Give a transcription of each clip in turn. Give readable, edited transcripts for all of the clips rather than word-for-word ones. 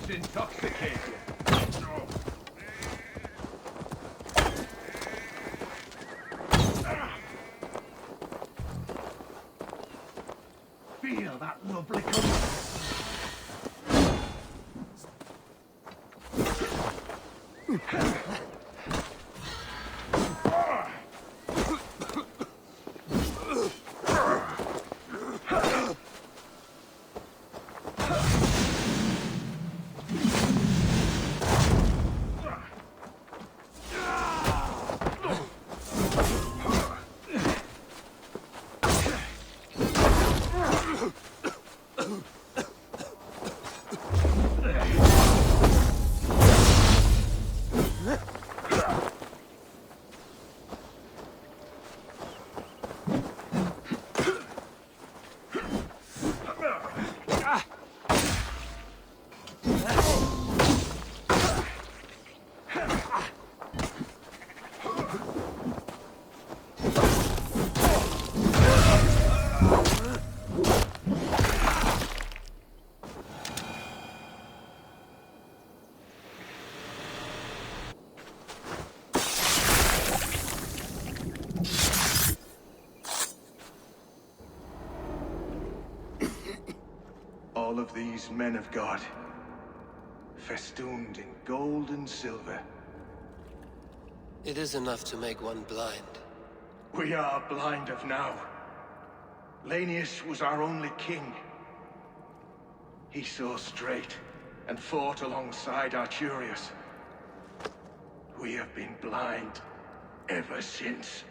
Intoxicate you. Feel that lovely comfort. All of these men of God, festooned in gold and silver. It is enough to make one blind. We are blind of now. Lanius was our only king. He saw straight and fought alongside Arturius. We have been blind ever since.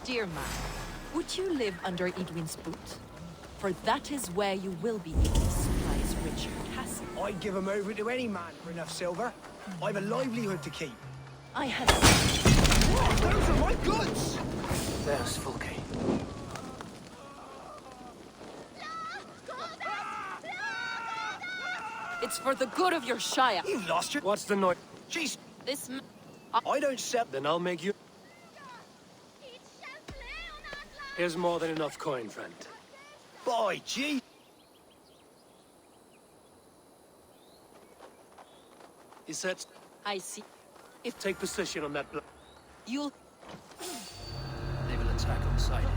Dear man, would you live under Edwin's boot? For that is where you will be able to supply his rich castle. I'd give him over to any man for enough silver. I've a livelihood to keep. I had... What? Those are my goods! There's Fulke. It's for the good of your Shire. You've lost your... What's the noise? Jeez, This man... I don't sell... Then I'll make you... Here's more than enough coin, friend. By gee. He said, I see. If take position on that you'll... They will attack on sight.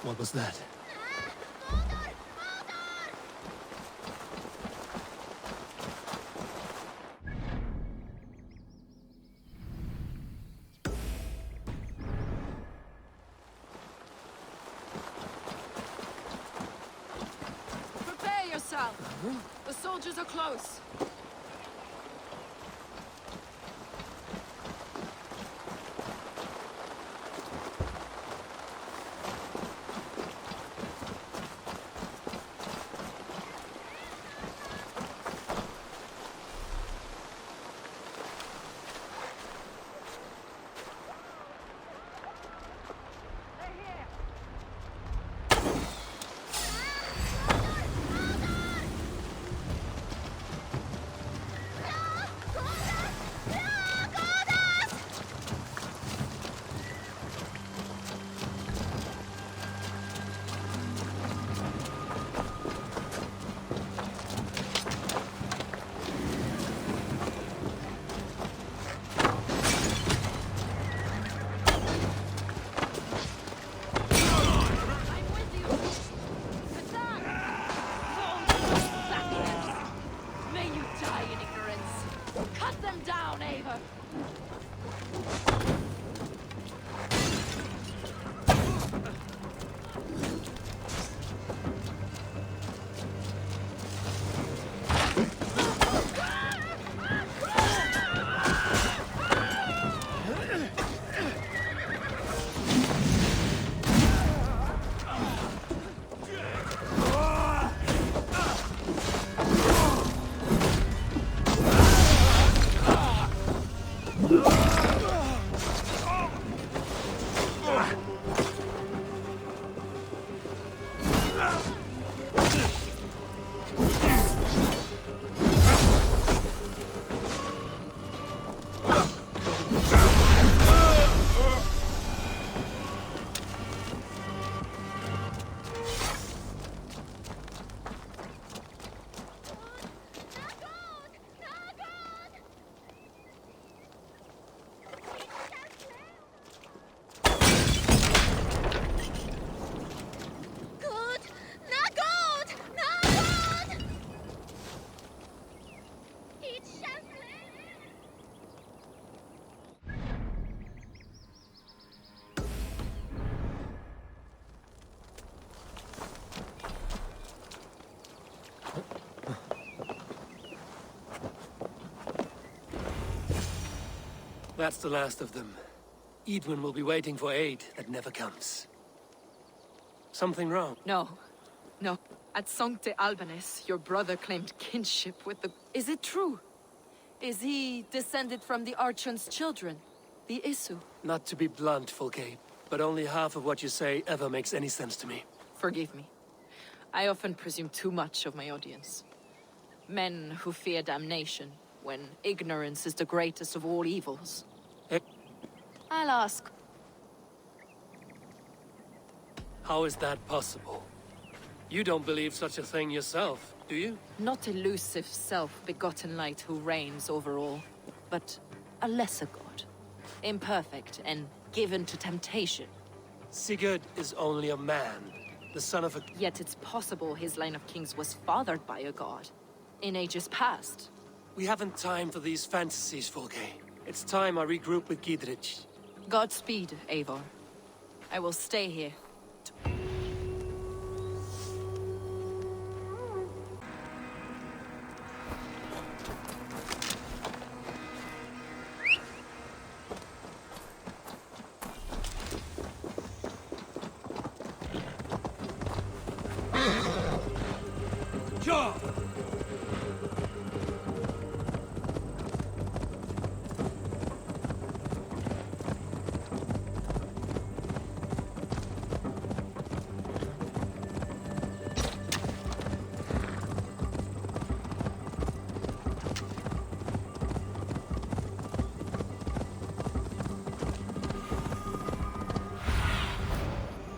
What was that? Prepare yourself. The soldiers are close. That's the last of them. Edwin will be waiting for aid that never comes. Something wrong? No. No. At Sancte Albanus, your brother claimed kinship with the... Is it true? Is he descended from the Archon's children? The Isu? Not to be blunt, Fulke, but only half of what you say ever makes any sense to me. Forgive me. I often presume too much of my audience. Men who fear damnation, when ignorance is the greatest of all evils. I'll ask. How is that possible? You don't believe such a thing yourself, do you? Not elusive self-begotten light who reigns over all, but a lesser god. Imperfect and given to temptation. Sigurd is only a man, the son of a... Yet it's possible his line of kings was fathered by a god, in ages past. We haven't time for these fantasies, Fulke. It's time I regroup with Gidrich. Godspeed, Eivor. I will stay here.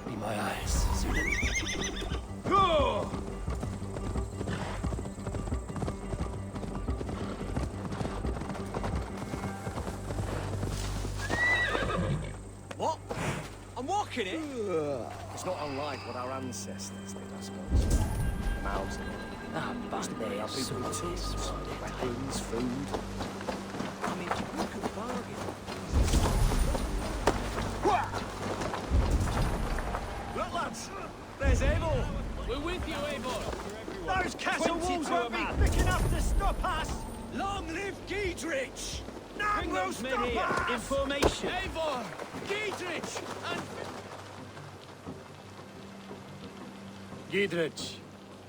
Be my eyes, Sunan. What? I'm walking it? It's not unlike what our ancestors did, I suppose. Mouths. They are people with tools, weapons, food. I mean, you could bargain. Look, lads! There's Abel! We're with you, Eivor! Those castle walls won't be thick enough to stop us! Long live Giedrich! None will stop us! In formation. Eivor! Gidrich! And... Gidrich.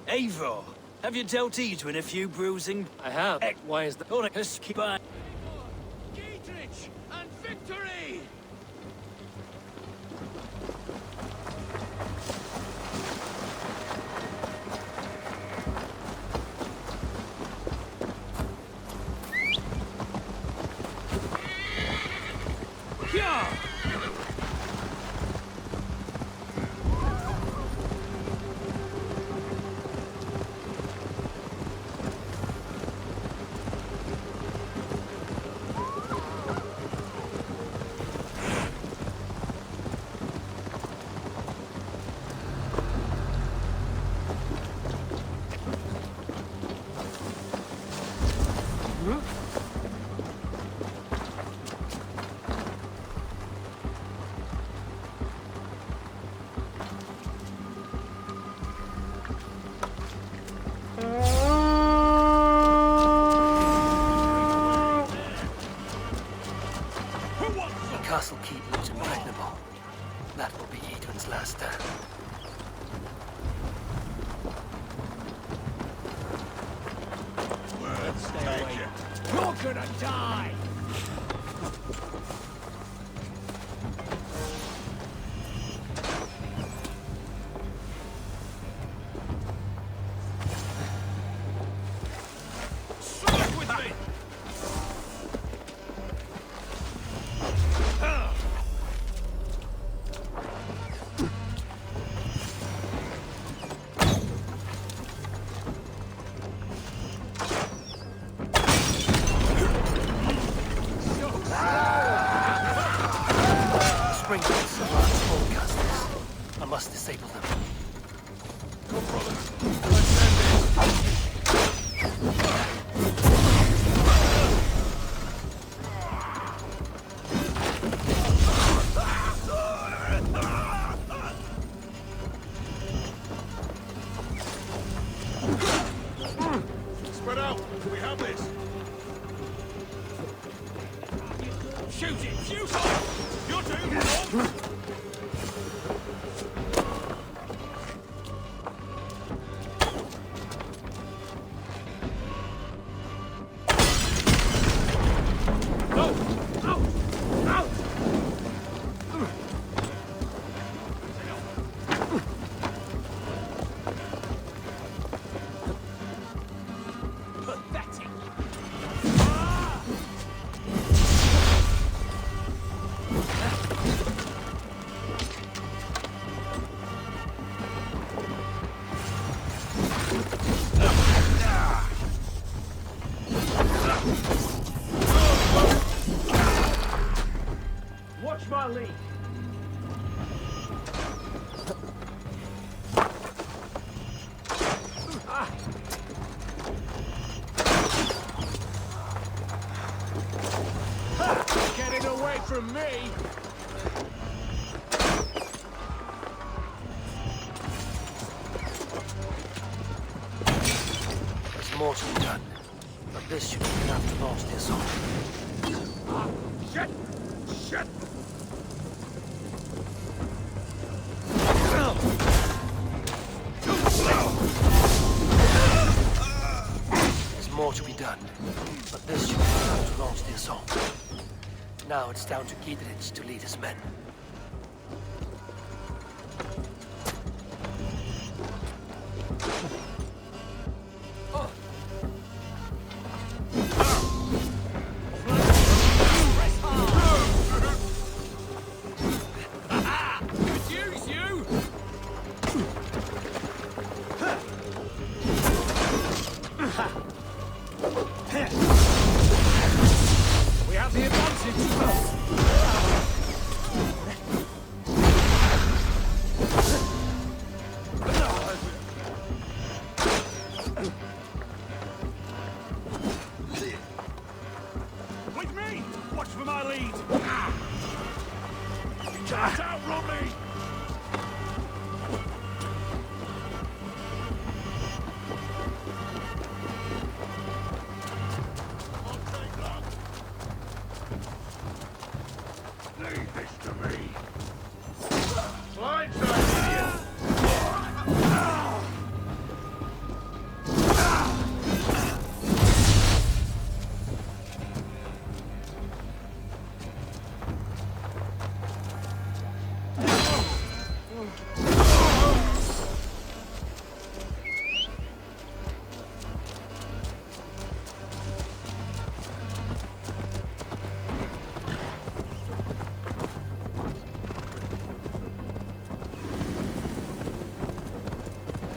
Eivor, have you dealt Edwin a few bruising? I have. Why is that? Keep on. Gidrich! And victory! Castle keep looks impregnable. That will be Edwin's last stand. You're gonna die! Strike with me! Sprinklers of our small castles. I must disable them. Come, brothers. Let's end this. Spread out. We have this. futile! You're doing wrong! Watch my lead. Get it away from me! There's more to be done, but this should be enough to launch the assault. Shit! Shit! There's more to be done, but this should be enough to launch the assault. Now it's down to Giedrich to lead his men. Use you! We have the advantage! With me! Watch for my lead! Can't outrun me! Leave this to me. Blindside, idiot!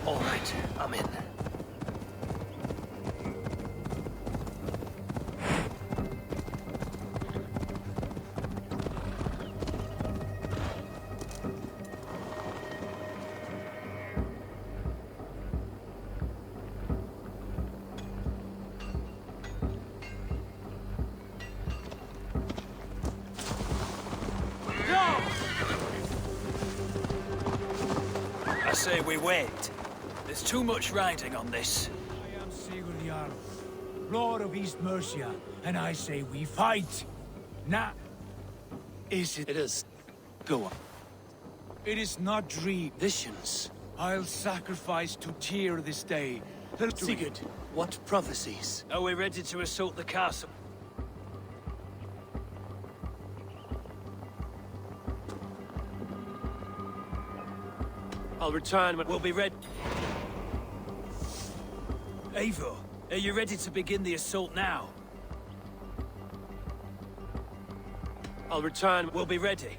All right, I'm in. I say we wait. There's too much riding on this. I am Sigurd Jarl, Lord of East Mercia, and I say we fight. Now, It is. Go on. it is not dream. Visions. I'll sacrifice to Tyr this day. Sigurd, what prophecies? Are we ready to assault the castle? I'll return when We'll be ready. Eivor, are you ready to begin the assault now? I'll return. We'll be ready.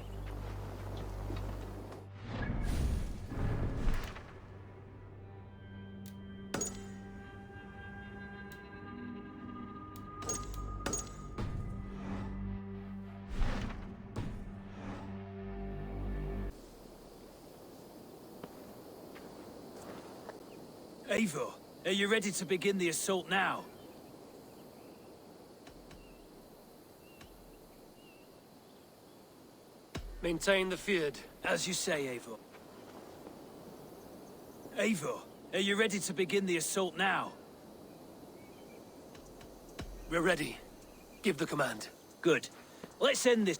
Eivor, are you ready to begin the assault now? Maintain the field. As you say, Eivor. Eivor, are you ready to begin the assault now? We're ready. Give the command. Good. Let's end this.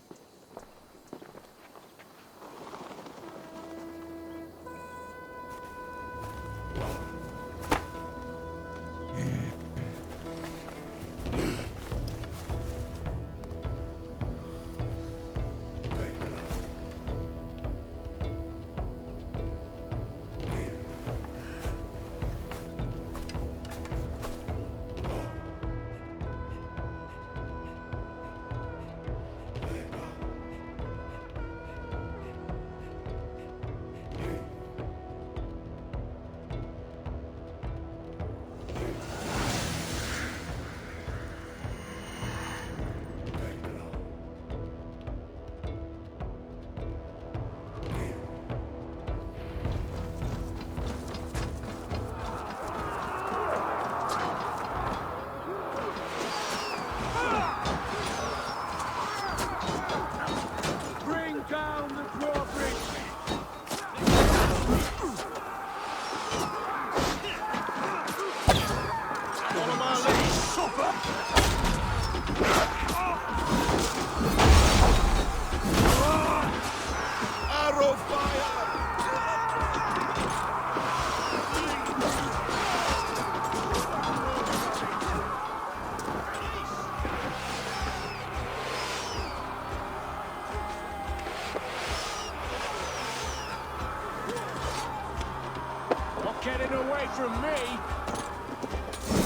from me!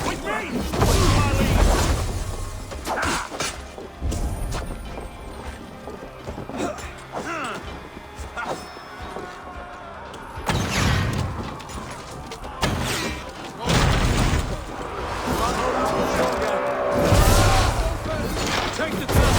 With me! Follow my lead! Take the top!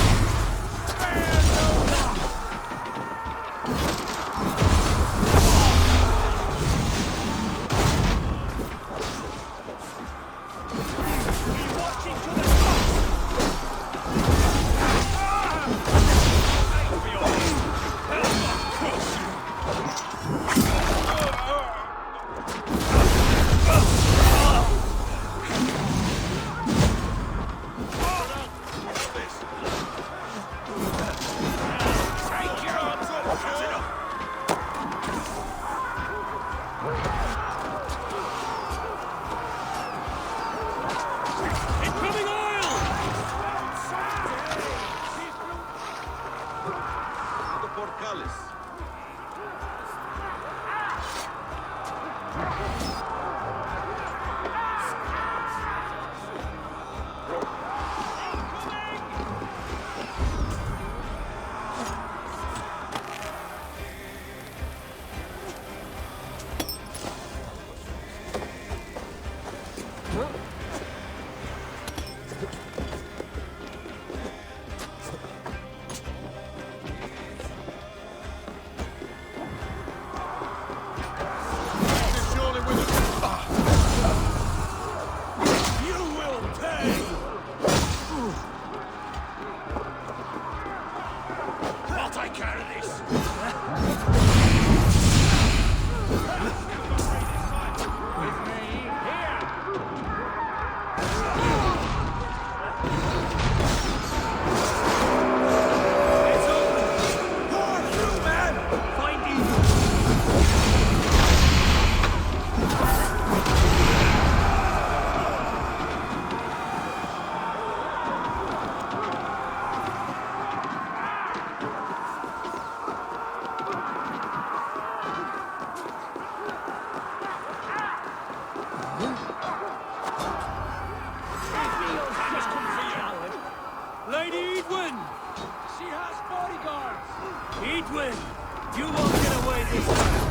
You won't get away this time.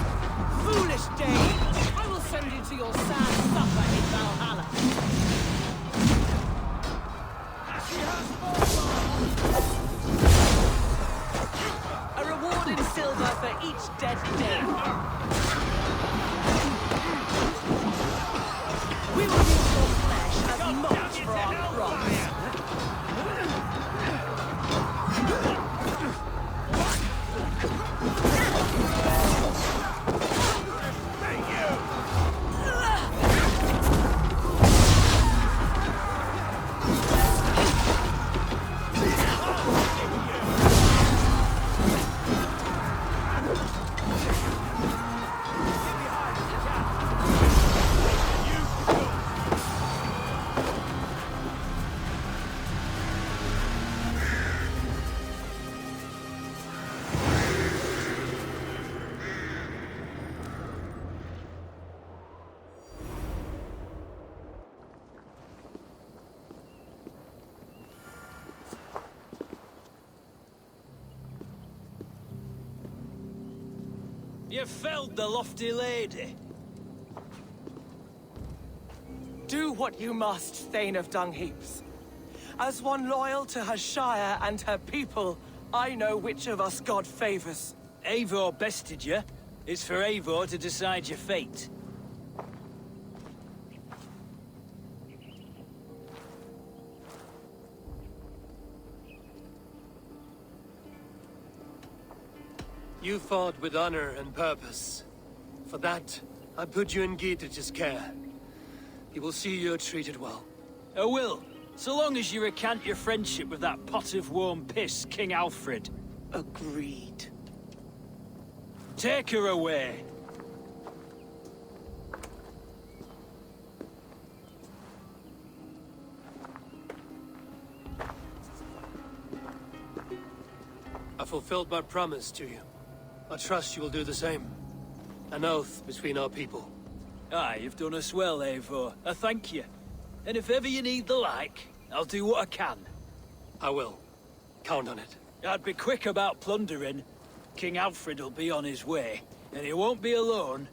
Foolish Dane! I will send you to your sad supper in Valhalla. She has more. A reward in silver for each dead Dane. We will use your flesh as mulch for our crops. You felled the lofty lady. Do what you must, Thane of Dungheaps. As one loyal to her shire and her people, I know which of us God favors. Eivor bested you. It's for Eivor to decide your fate. You fought with honor and purpose. For that, I put you in Gietrich's care. He will see you're treated well. I will, so long as you recant your friendship with that pot of warm piss, King Alfred. Agreed. Take her away. I fulfilled my promise to you. I trust you will do the same. An oath between our people. Aye, you've done us well, Eivor. I thank you. And if ever you need the like, I'll do what I can. I will. Count on it. I'd be quick about plundering. King Alfred will be on his way, and he won't be alone.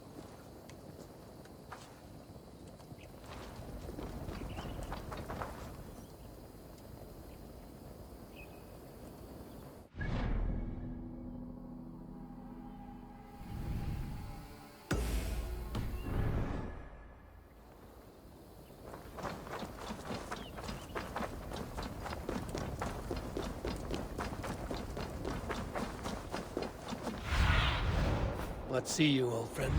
Let's see you, old friend.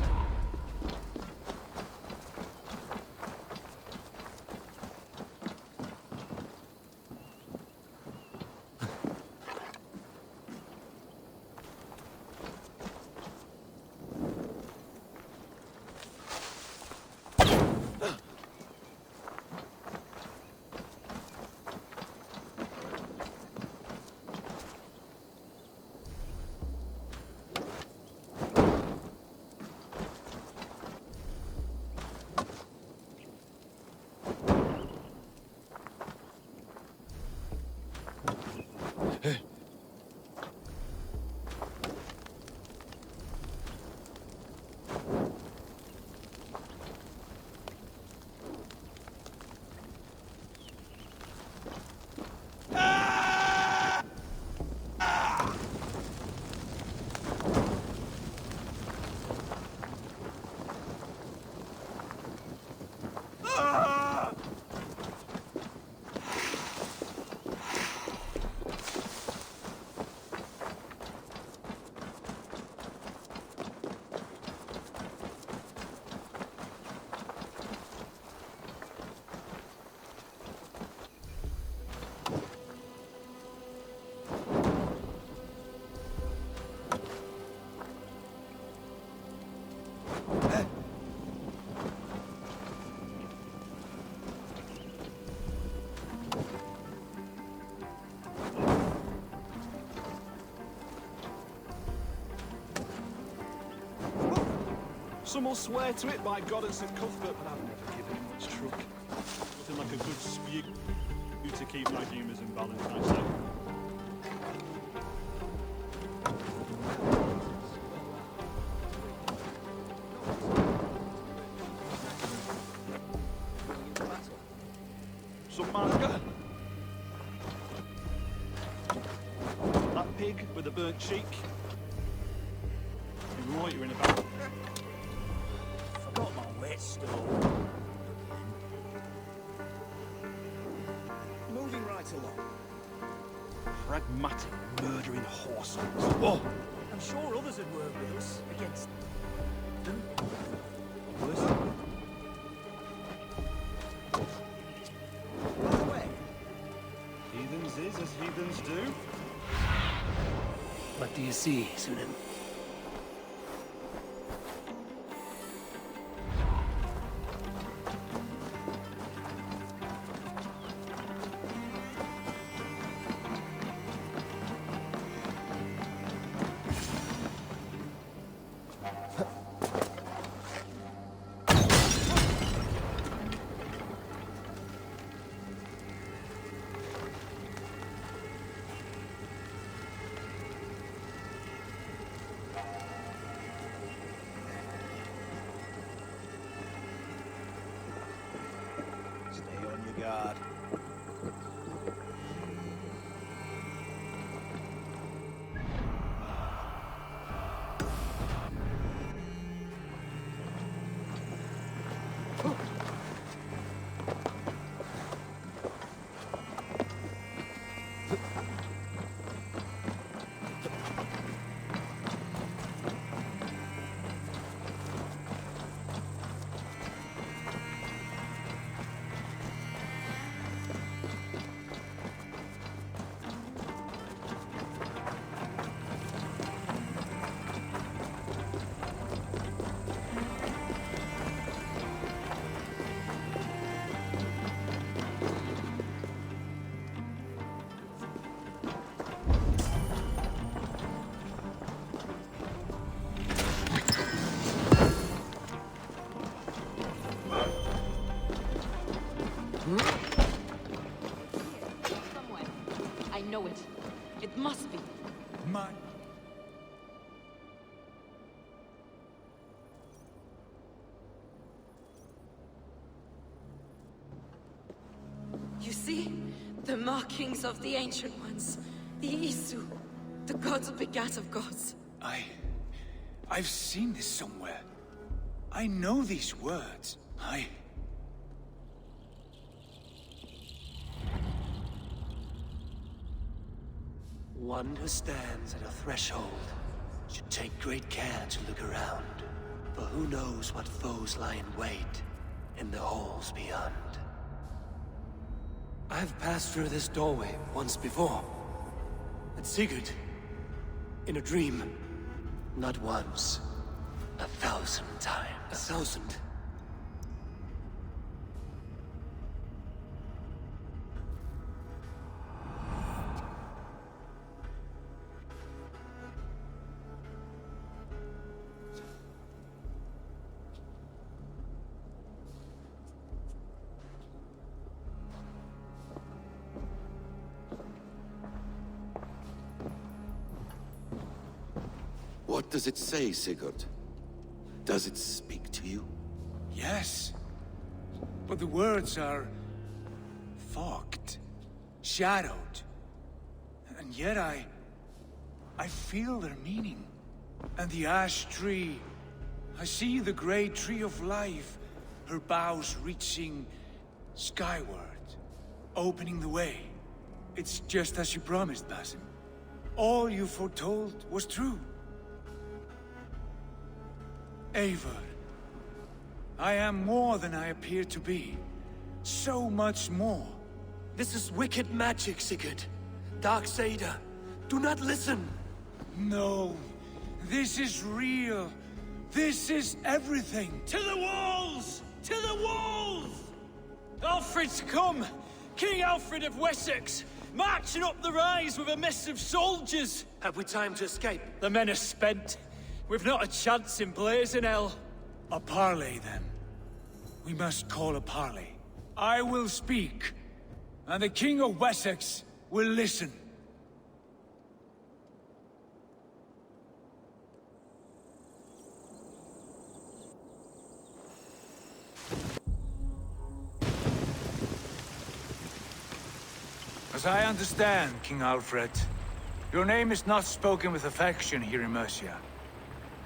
Some will swear to it by God and St. Cuthbert, but I've never given him much truck. Nothing like a good spew to keep my humours in balance, I say. Some man. That pig with the burnt cheek. You're right, you're in a battle. Forgot my whetstone. Moving right along. Pragmatic, murdering horses. Oh! I'm sure others would work with us against them. Worse. By the way, Heathens is as heathens do. What do you see, Sunan? See? The markings of the Ancient Ones. The Isu. The gods begat of gods. I've seen this somewhere. I know these words. One who stands at a threshold should take great care to look around, for who knows what foes lie in wait in the halls beyond. I've passed through this doorway once before. With Sigurd. In a dream. Not once. 1,000 times. 1,000? What does it say, Sigurd? Does it speak to you? Yes. But the words are... fogged. Shadowed. And yet I feel their meaning. And the ash tree... I see the great tree of life, her boughs reaching skyward, opening the way. It's just as you promised, Basim. All you foretold was true. Eivor, I am more than I appear to be. So much more. This is wicked magic, Sigurd. Darksader. Do not listen. No. This is real. This is everything. To the walls! To the walls! Alfred's come! King Alfred of Wessex! Marching up the rise with a mess of soldiers! Have we time to escape? The men are spent. We've not a chance in blazing hell. A parley, then. We must call a parley. I will speak, and the King of Wessex will listen. As I understand, King Alfred, your name is not spoken with affection here in Mercia.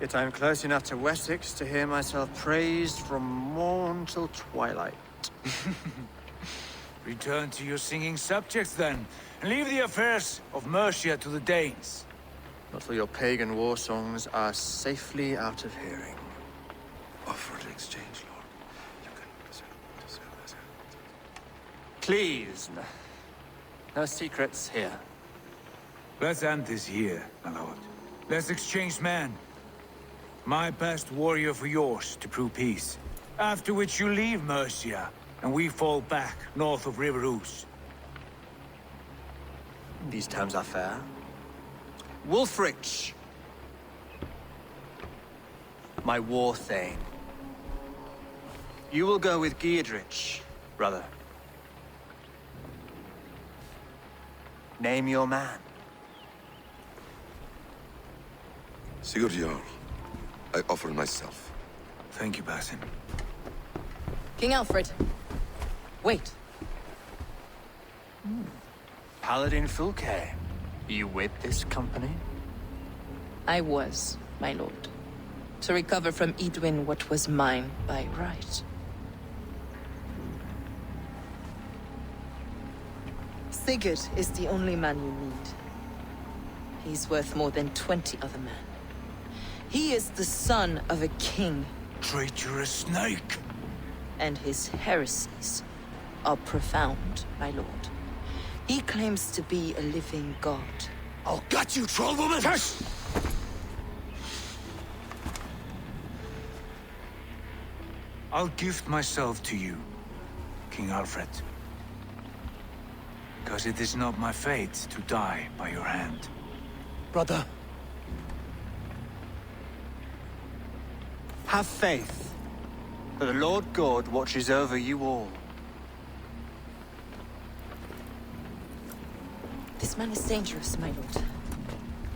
Yet I am close enough to Wessex to hear myself praised from morn till twilight. Return to your singing subjects, then, and leave the affairs of Mercia to the Danes. Not till your pagan war songs are safely out of hearing. Offer to exchange, Lord. You can... Please, no secrets here. Let's end this here, my lord. Let's exchange men. My best warrior for yours to prove peace. After which you leave Mercia, and we fall back north of River Ouse. These terms are fair. Wulfrich! My war thane. You will go with Giedrich, brother. Name your man. Sigurd Jarl, I offer myself. Thank you, Basim. King Alfred. Wait. Paladin Fulke. You with this company? I was, my lord. To recover from Edwin what was mine by right. Sigurd is the only man you need. He's worth more than 20 other men. He is the son of a king. Traitorous snake! And his heresies are profound, my lord. He claims to be a living god. I'll gut you, troll woman! Hush! I'll gift myself to you, King Alfred. Because it is not my fate to die by your hand. Brother. Have faith, for the Lord God watches over you all. This man is dangerous, my lord.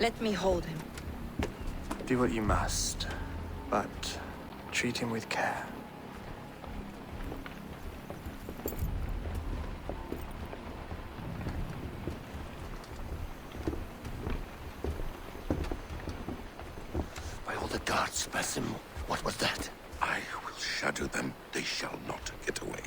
Let me hold him. Do what you must, but treat him with care. That spasm, what was that? I will shadow them. They shall not get away.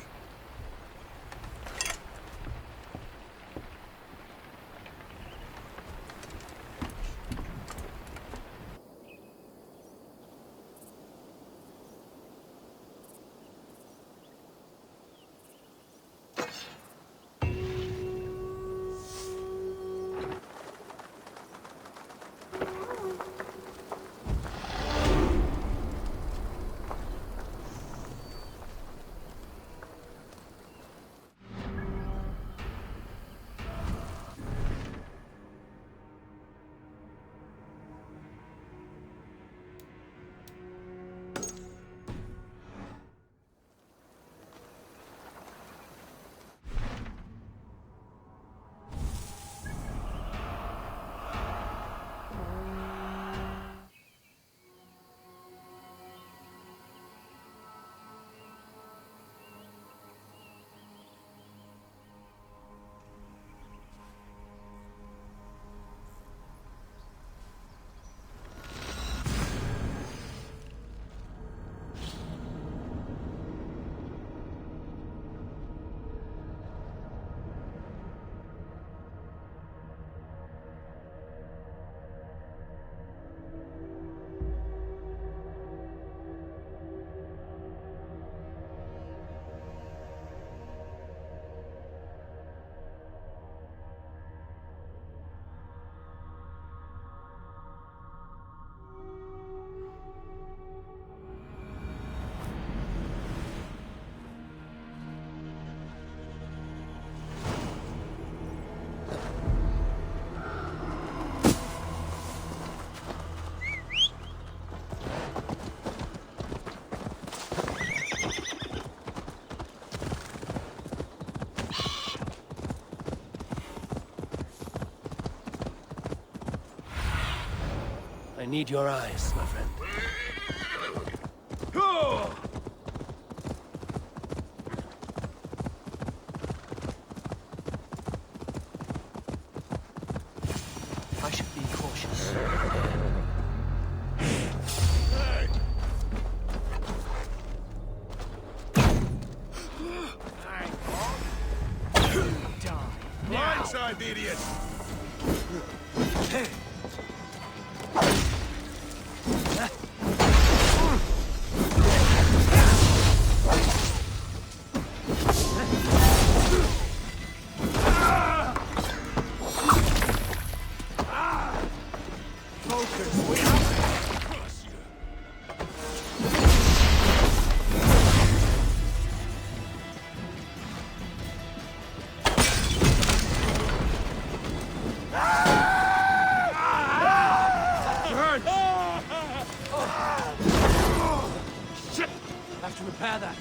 I need your eyes, my friend. I should be cautious. Blindside the idiot! Have to repair that.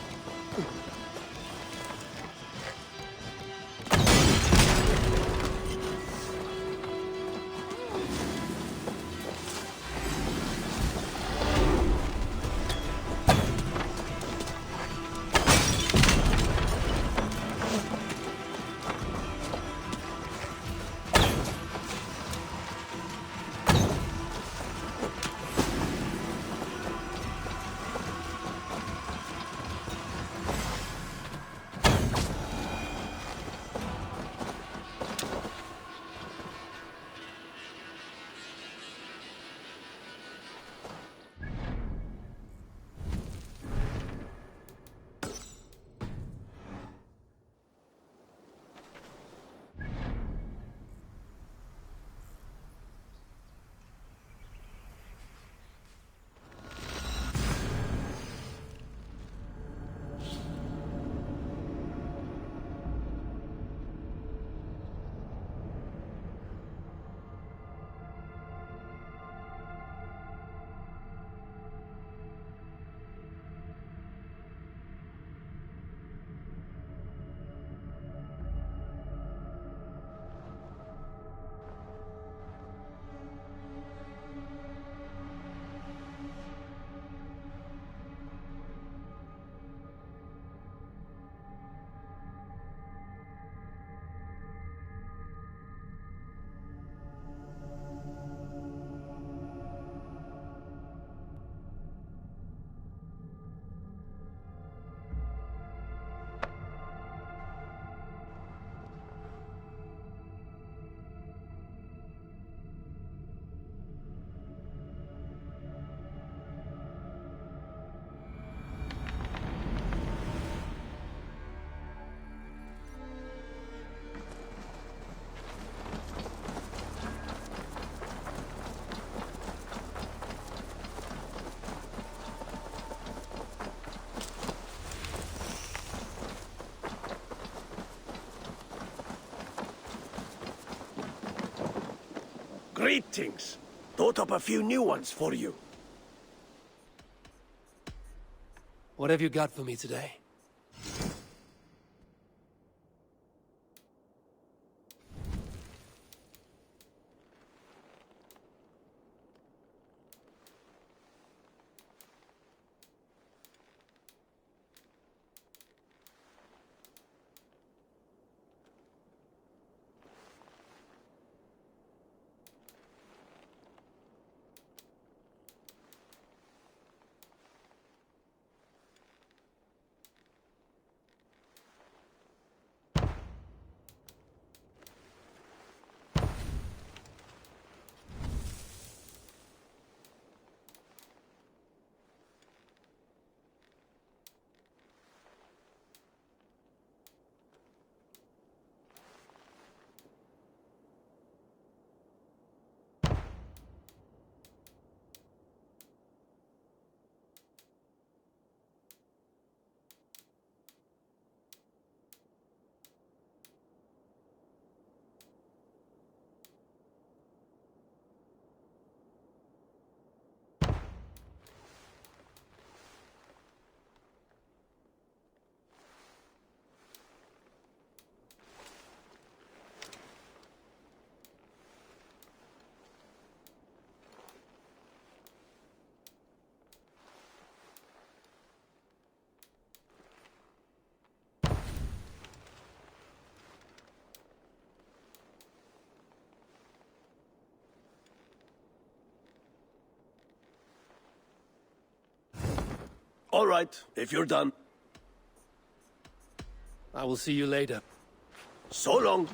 Greetings. Thought up a few new ones for you. What have you got for me today? All right, if you're done. I will see you later. So long.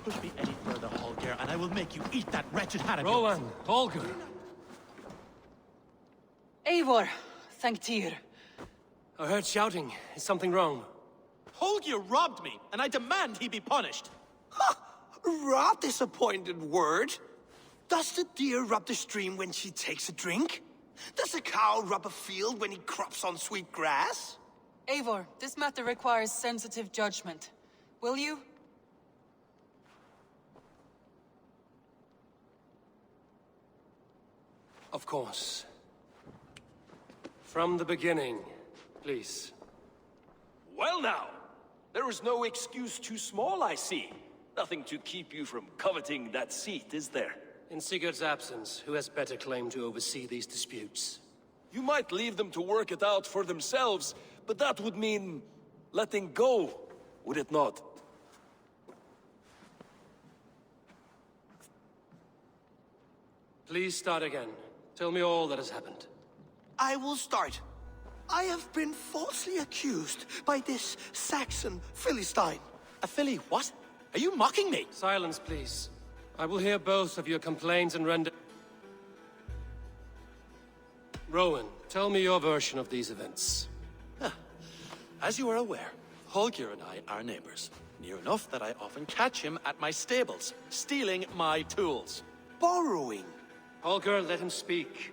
Push me any further, Holger, and I will make you eat that wretched hat of Rowan, Holger. Eivor, thank Tyr. I heard shouting. Is something wrong? Holger robbed me, and I demand he be punished. Rot disappointed word. Does the deer rub the stream when she takes a drink? Does a cow rub a field when he crops on sweet grass? Eivor, this matter requires sensitive judgment. Will you? Of course. From the beginning, please. Well now, there is no excuse too small, I see. Nothing to keep you from coveting that seat, is there? In Sigurd's absence, who has better claim to oversee these disputes? You might leave them to work it out for themselves, but that would mean letting go, would it not? Please start again. Tell me all that has happened. I will start. I have been falsely accused by this Saxon Philistine. A Philly what? Are you mocking me? Silence, please. I will hear both of your complaints and render... Rowan, tell me your version of these events. As you are aware, Holger and I are neighbors. Near enough that I often catch him at my stables, stealing my tools. Borrowing. Holger, let him speak.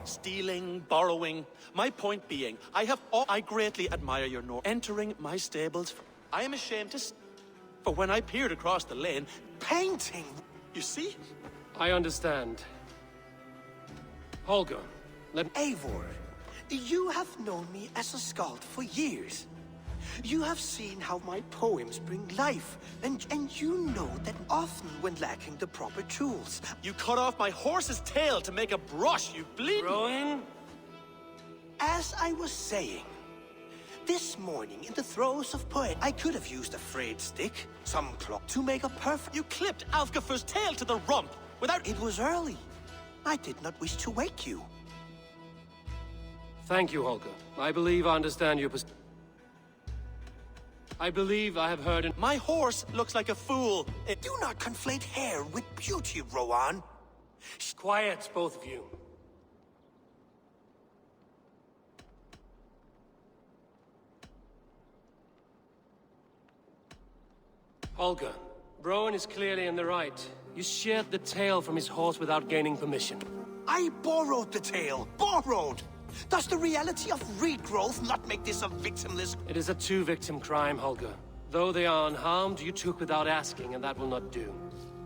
Stealing, borrowing. My point being, I greatly admire your entering my stables. I am ashamed to for when I peered across the lane, painting. You see? I understand. Holger, let... Eivor, you have known me as a skald for years. You have seen how my poems bring life, and you know that often when lacking the proper tools... You cut off my horse's tail to make a brush, you bleeding... Rowan? As I was saying, this morning in the throes of poetry, I could have used a frayed stick, some clock to make a perfect... You clipped Alfgafur's tail to the rump without... It was early. I did not wish to wake you. Thank you, Holger. I believe I understand your position. I believe I have heard in... My horse looks like a fool. Do not conflate hair with beauty, Rowan. Quiet, both of you. Holger, Rowan is clearly in the right. You sheared the tail from his horse without gaining permission. I borrowed the tail. Borrowed! Does the reality of regrowth not make this a victimless... It is a two-victim crime, Holger. Though they are unharmed, you took without asking, and that will not do.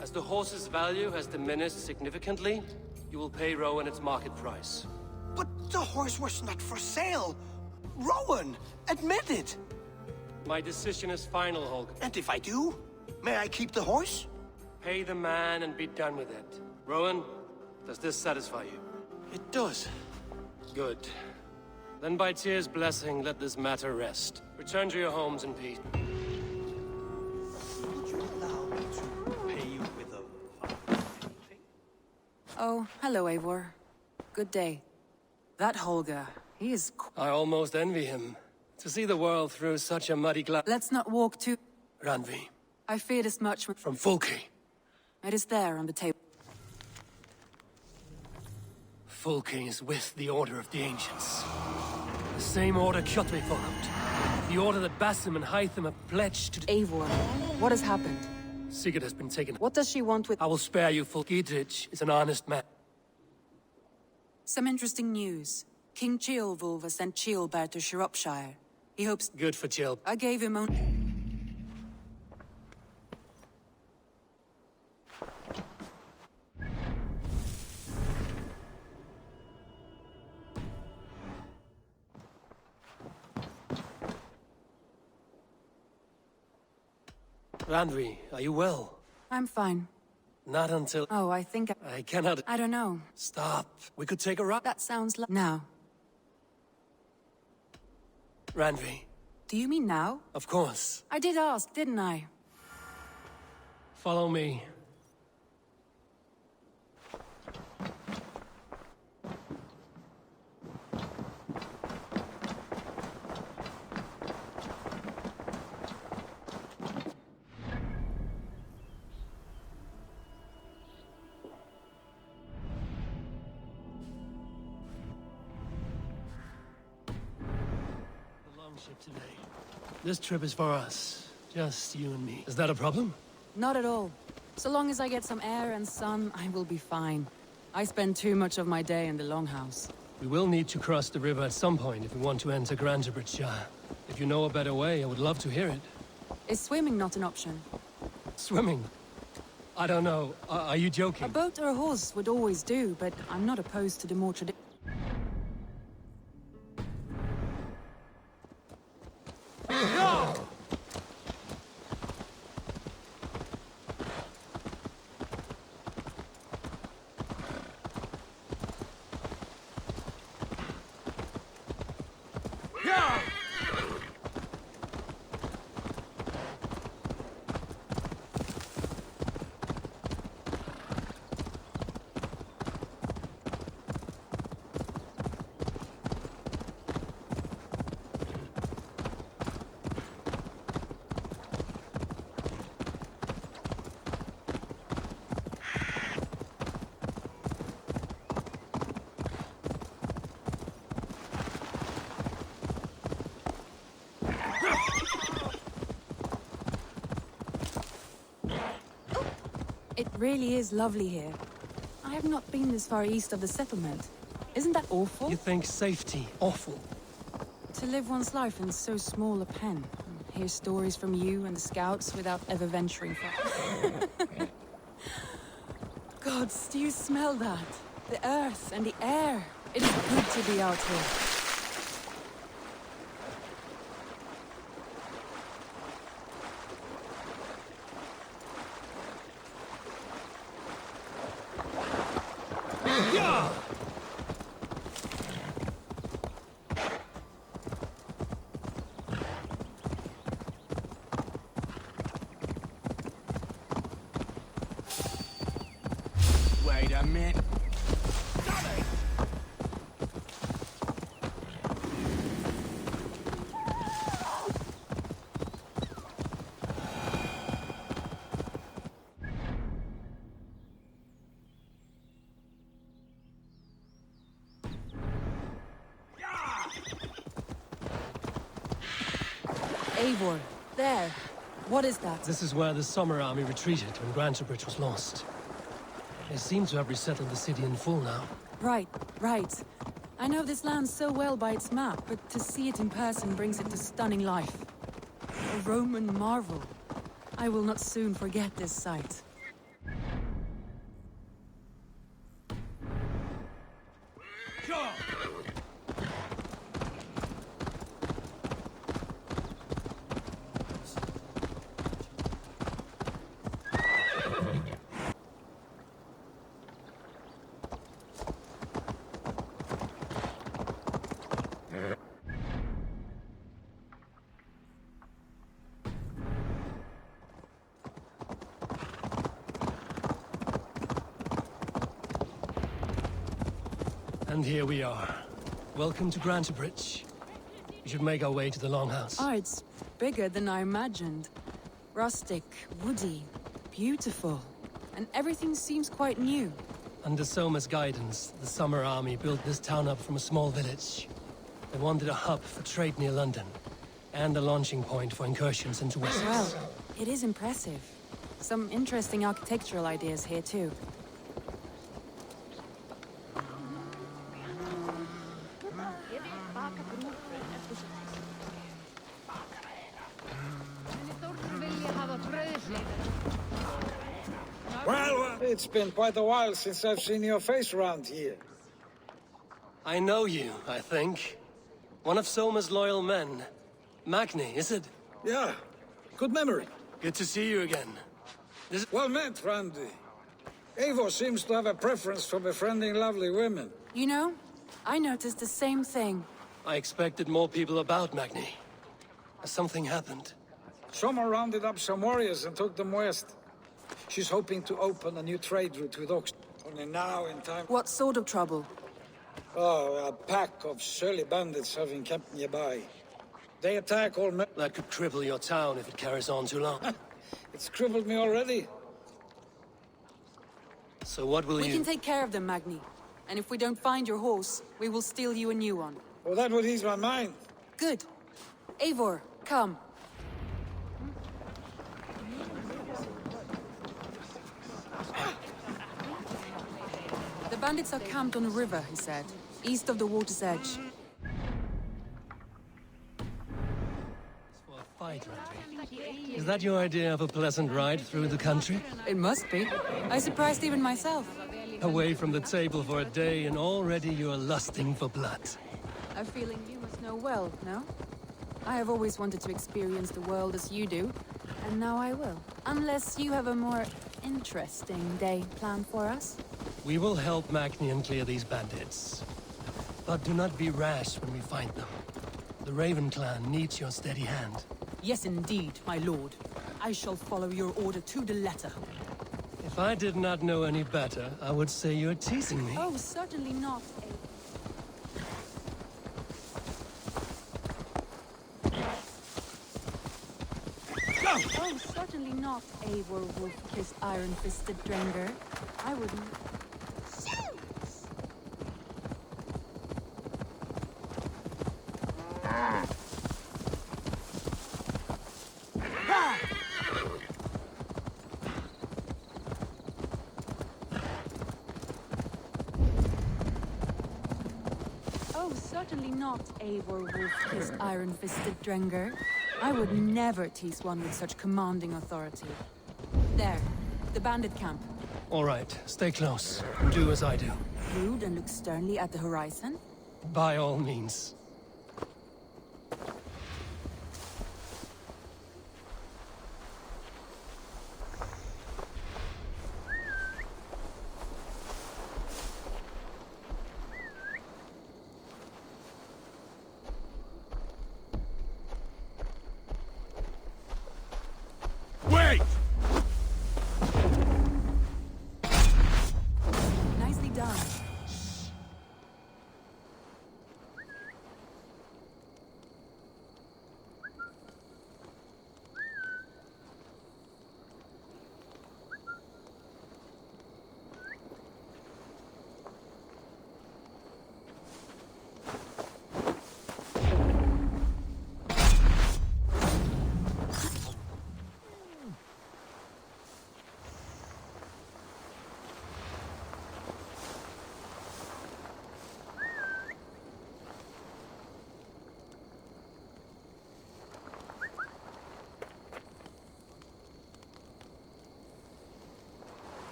As the horse's value has diminished significantly, you will pay Rowan its market price. But the horse was not for sale. Rowan, admit it. My decision is final, Holger. And if I do, may I keep the horse? Pay the man and be done with it. Rowan, does this satisfy you? It does. Good. Then by Tyr's blessing, let this matter rest. Return to your homes in peace. Would you allow me to pay you with a... Oh, hello, Eivor. Good day. That Holger, he is... I almost envy him. To see the world through such a muddy glass... Let's not walk too... Randvi. I feared as much... From Fulke. It is there on the table. Fulke is with the Order of the Ancients. The same order Kjotve followed. The order that Basim and Hytham have pledged to... Eivor, what has happened? Sigurd has been taken... What does she want with... I will spare you, Fulke. Gidrich is an honest man. Some interesting news. King Ceolwulf has sent Ceolbert to Shropshire. He hopes... Good for Ceol. I gave him only... Randvi, are you well? I'm fine. Not until... Oh, I think I cannot... I don't know. Stop. We could take a ride. That sounds like... Now. Randvi. Do you mean now? Of course. I did ask, didn't I? Follow me. Today. This trip is for us. Just you and me. Is that a problem? Not at all. So long as I get some air and sun, I will be fine. I spend too much of my day in the Longhouse. We will need to cross the river at some point if we want to enter Grantabridgeshire. If you know a better way, I would love to hear it. Is swimming not an option? Swimming? I don't know. Are you joking? A boat or a horse would always do, but I'm not opposed to the more traditional... It really is lovely here. I have not been this far east of the settlement. Isn't that awful? You think safety awful? To live one's life in so small a pen. Hear stories from you and the scouts without ever venturing far. Gods, do you smell that? The earth and the air. It is good to be out here. Wait a minute. Eivor, there. What is that? This is where the Summer Army retreated when Grantabridge was lost. They seem to have resettled the city in full now. Right, right. I know this land so well by its map, but to see it in person brings it to stunning life. A Roman marvel. I will not soon forget this sight. And here we are. Welcome to Grantebridge. We should make our way to the Longhouse. Oh, it's bigger than I imagined. Rustic, woody, beautiful. And everything seems quite new. Under Soma's guidance, the Summer Army built this town up from a small village. They wanted a hub for trade near London, and a launching point for incursions into Wessex. Well, it is impressive. Some interesting architectural ideas here, too. Well, it's been quite a while since I've seen your face around here. I know you, I think. One of Soma's loyal men. Magni, is it? Yeah, good memory. Good to see you again. Well met, Randy. Eivor seems to have a preference for befriending lovely women. You know, I noticed the same thing. I expected more people about Magni. Has something happened? Soma rounded up some warriors and took them west. She's hoping to open a new trade route with Oxford. Only now in time... What sort of trouble? Oh, a pack of surly bandits have encamped nearby. They attack all men... That could cripple your town if it carries on too long. It's crippled me already. So what will We can take care of them, Magni. And if we don't find your horse, we will steal you a new one. Well, that would ease my mind. Good. Eivor, come. The bandits are camped on a river, he said, east of the water's edge. For a fight, Randy. Is that your idea of a pleasant ride through the country? It must be. I surprised even myself. Away from the table for a day and already you are lusting for blood. A feeling you must know well, no? I have always wanted to experience the world as you do, and now I will. Unless you have a more interesting day planned for us? We will help Magnian clear these bandits. But do not be rash when we find them. The Raven clan needs your steady hand. Yes, indeed, my lord. I shall follow your order to the letter. If I did not know any better, I would say you're teasing me. Oh, certainly not, Oh, certainly not, Eivor Wolf-kissed iron-fisted Drenger. I wouldn't... Oh, certainly not, Eivor Wolf-kissed iron-fisted Drenger. I would never tease one with such commanding authority. There, the bandit camp. All right, stay close. Do as I do. Rude and look sternly at the horizon? By all means. Wait! Nicely done.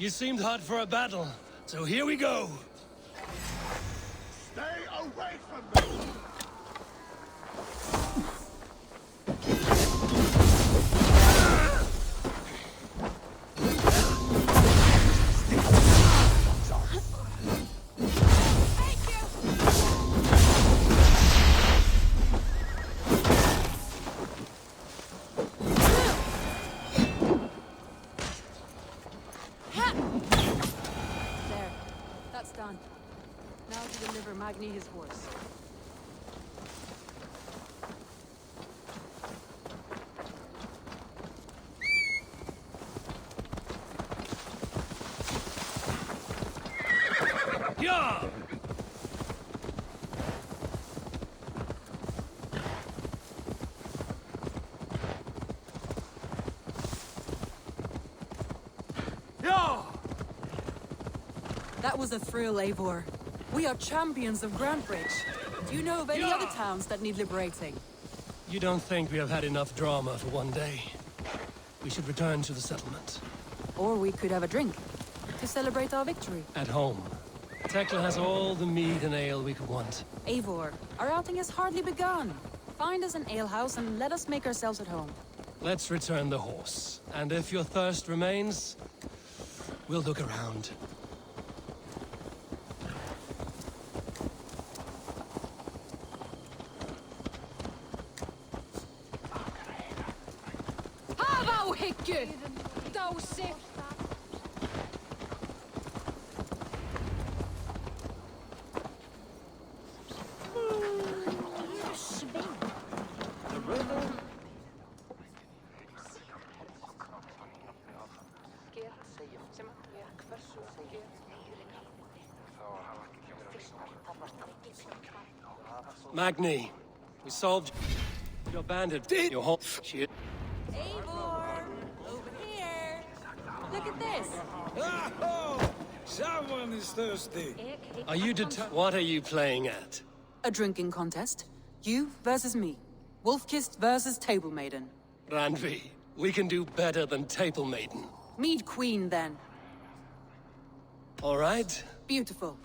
You seemed hot for a battle, so here we go. Stay away from me! There. That's done. Now to deliver Magni his horse. Yeah! That was a thrill, Eivor. We are champions of Grantbridge. Do you know of any other towns that need liberating? You don't think we have had enough drama for one day? We should return to the settlement. Or we could have a drink, to celebrate our victory. At home. Tekla has all the mead and ale we could want. Eivor, our outing has hardly begun. Find us an alehouse and let us make ourselves at home. Let's return the horse. And if your thirst remains, we'll look around. Magni, we solved your bandit. Your whole shit. Eivor! Over here! Look at this! Oh, someone is thirsty. Are you what are you playing at? A drinking contest. You versus me. Wolf-Kissed versus Table Maiden. Randvi, we can do better than Table Maiden. Mead Queen, then. All right. Beautiful.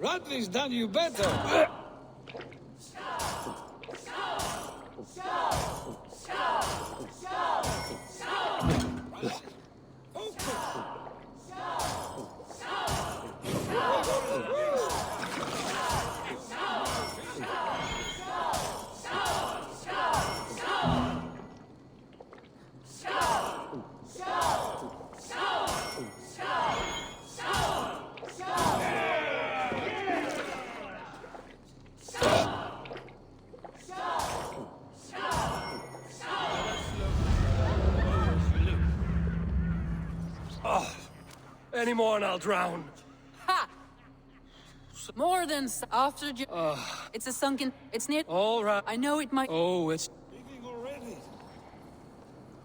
Radley's done you better. Any more and I'll drown. Ha! More than after it's a sunken. It's near. All right. I know it might. Oh, it's. Leaving already.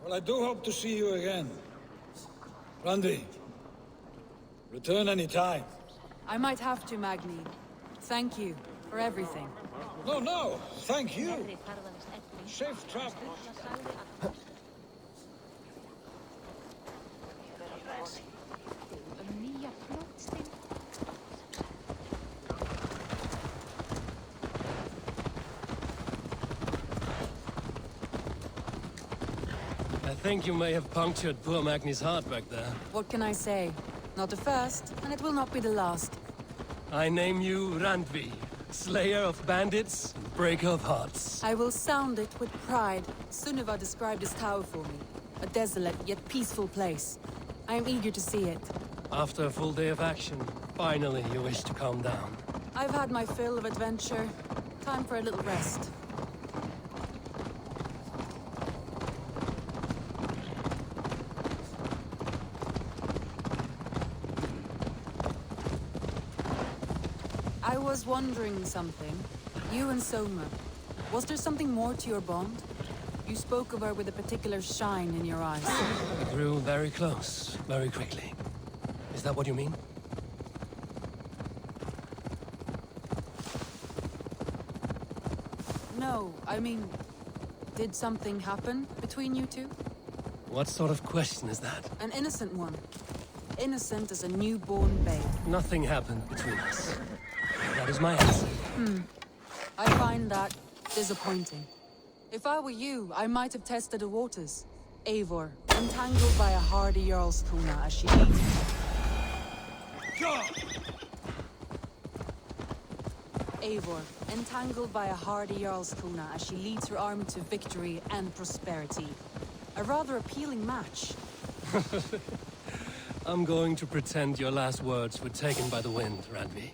Well, I do hope to see you again. Randy, return any time. I might have to, Magni. Thank you for everything. No, thank you. Safe travels. I think you may have punctured poor Magni's heart back there. What can I say? Not the first, and it will not be the last. I name you Randvi, slayer of bandits, and breaker of hearts. I will sound it with pride. Sunniva described this tower for me. A desolate yet peaceful place. I am eager to see it. After a full day of action, finally you wish to calm down. I've had my fill of adventure. Time for a little rest. I was wondering something. You and Soma, was there something more to your bond? You spoke of her with a particular shine in your eyes. We grew very close, very quickly. Is that what you mean? No, I mean, did something happen between you two? What sort of question is that? An innocent one. Innocent as a newborn babe. Nothing happened between us. That is my answer. I find that disappointing. If I were you, I might have tested the waters. Eivor, entangled by a hardy Jarlskona as she leads. Eivor, entangled by a hardy Jarlskona as she leads her army to victory and prosperity. A rather appealing match. I'm going to pretend your last words were taken by the wind, Randvi.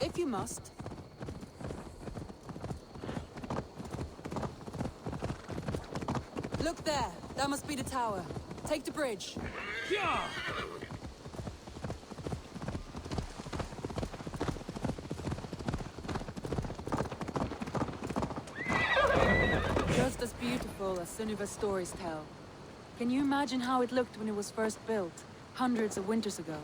If you must. Look there. That must be the tower. Take the bridge. Just as beautiful as Sunniva's stories tell. Can you imagine how it looked when it was first built, hundreds of winters ago?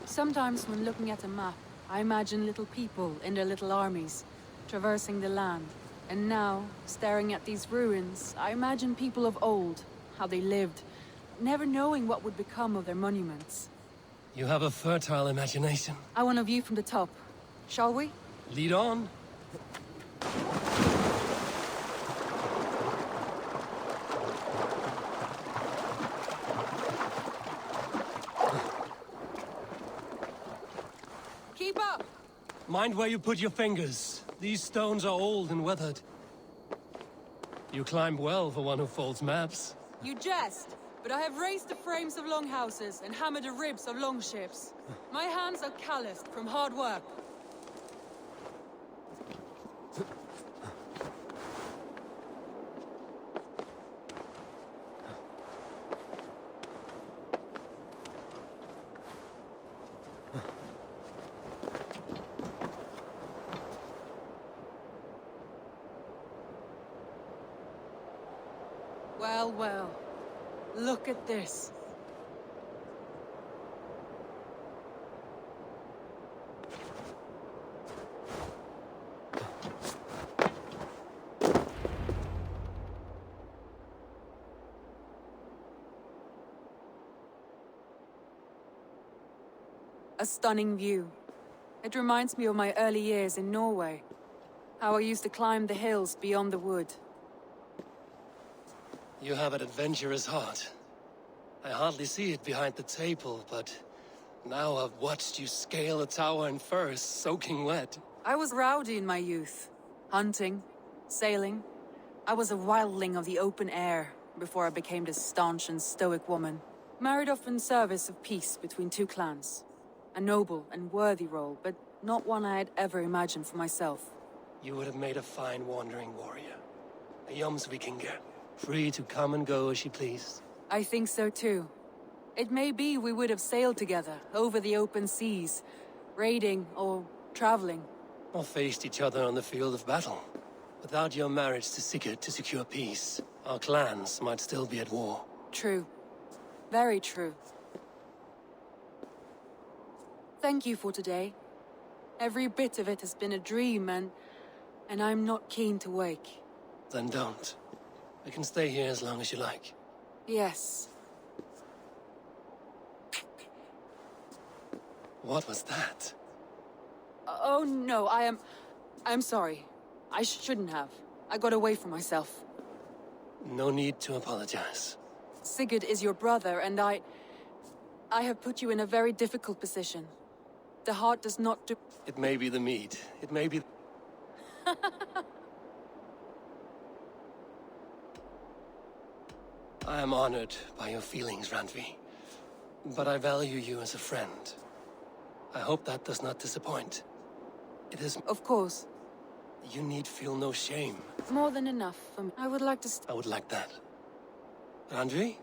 Sometimes when looking at a map, I imagine little people in their little armies, traversing the land. And now, staring at these ruins, I imagine people of old, how they lived, never knowing what would become of their monuments. You have a fertile imagination. I want a view from the top. Shall we? Lead on. Keep up! Mind where you put your fingers. These stones are old and weathered. You climb well for one who folds maps. You jest, but I have raised the frames of longhouses and hammered the ribs of longships. My hands are calloused from hard work. Well, well. Look at this. A stunning view. It reminds me of my early years in Norway. How I used to climb the hills beyond the wood. You have an adventurous heart. I hardly see it behind the table, but now I've watched you scale a tower in furs, soaking wet. I was rowdy in my youth. Hunting, sailing. I was a wildling of the open air before I became this staunch and stoic woman. Married off in service of peace between two clans. A noble and worthy role, but not one I had ever imagined for myself. You would have made a fine wandering warrior. A Jomsvikinger, free to come and go as she pleased. I think so too. It may be we would have sailed together, over the open seas, raiding or traveling. Or faced each other on the field of battle. Without your marriage to Sigurd to secure peace, our clans might still be at war. True. Very true. Thank you for today. Every bit of it has been a dream, and I'm not keen to wake. Then don't. I can stay here as long as you like. Yes. What was that? Oh no, I'm sorry. I shouldn't have. I got away from myself. No need to apologize. Sigurd is your brother, and I have put you in a very difficult position. The heart does not do... It may be the mead. It may be... I am honored by your feelings, Randvi. But I value you as a friend. I hope that does not disappoint. It is... Of course. You need feel no shame. More than enough for me. I would like to... I would like that. Randvi?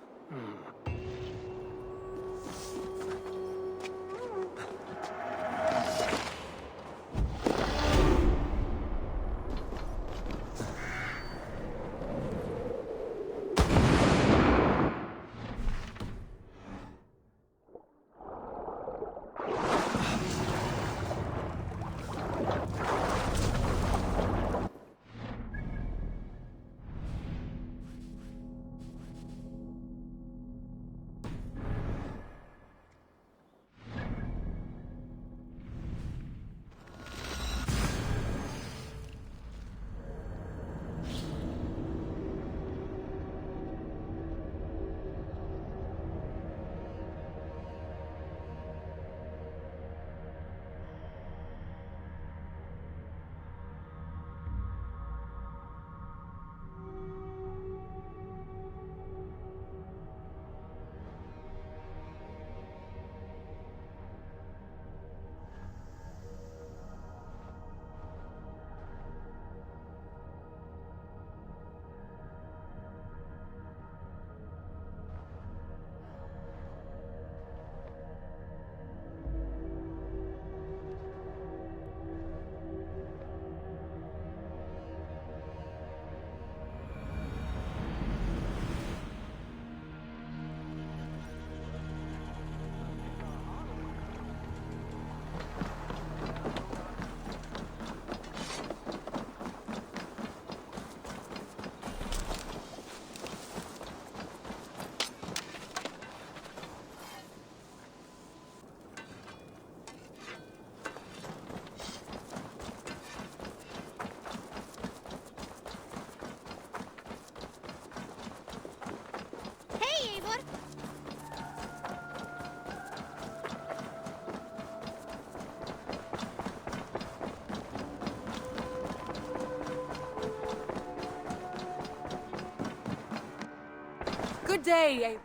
Good day.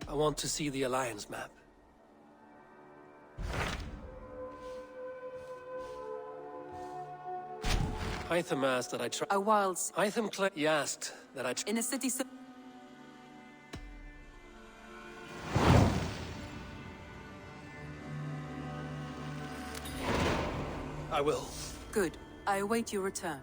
I want to see the Alliance map. Hytham asked that I try. A wild... He asked that I in a city so... I will. Good. I await your return.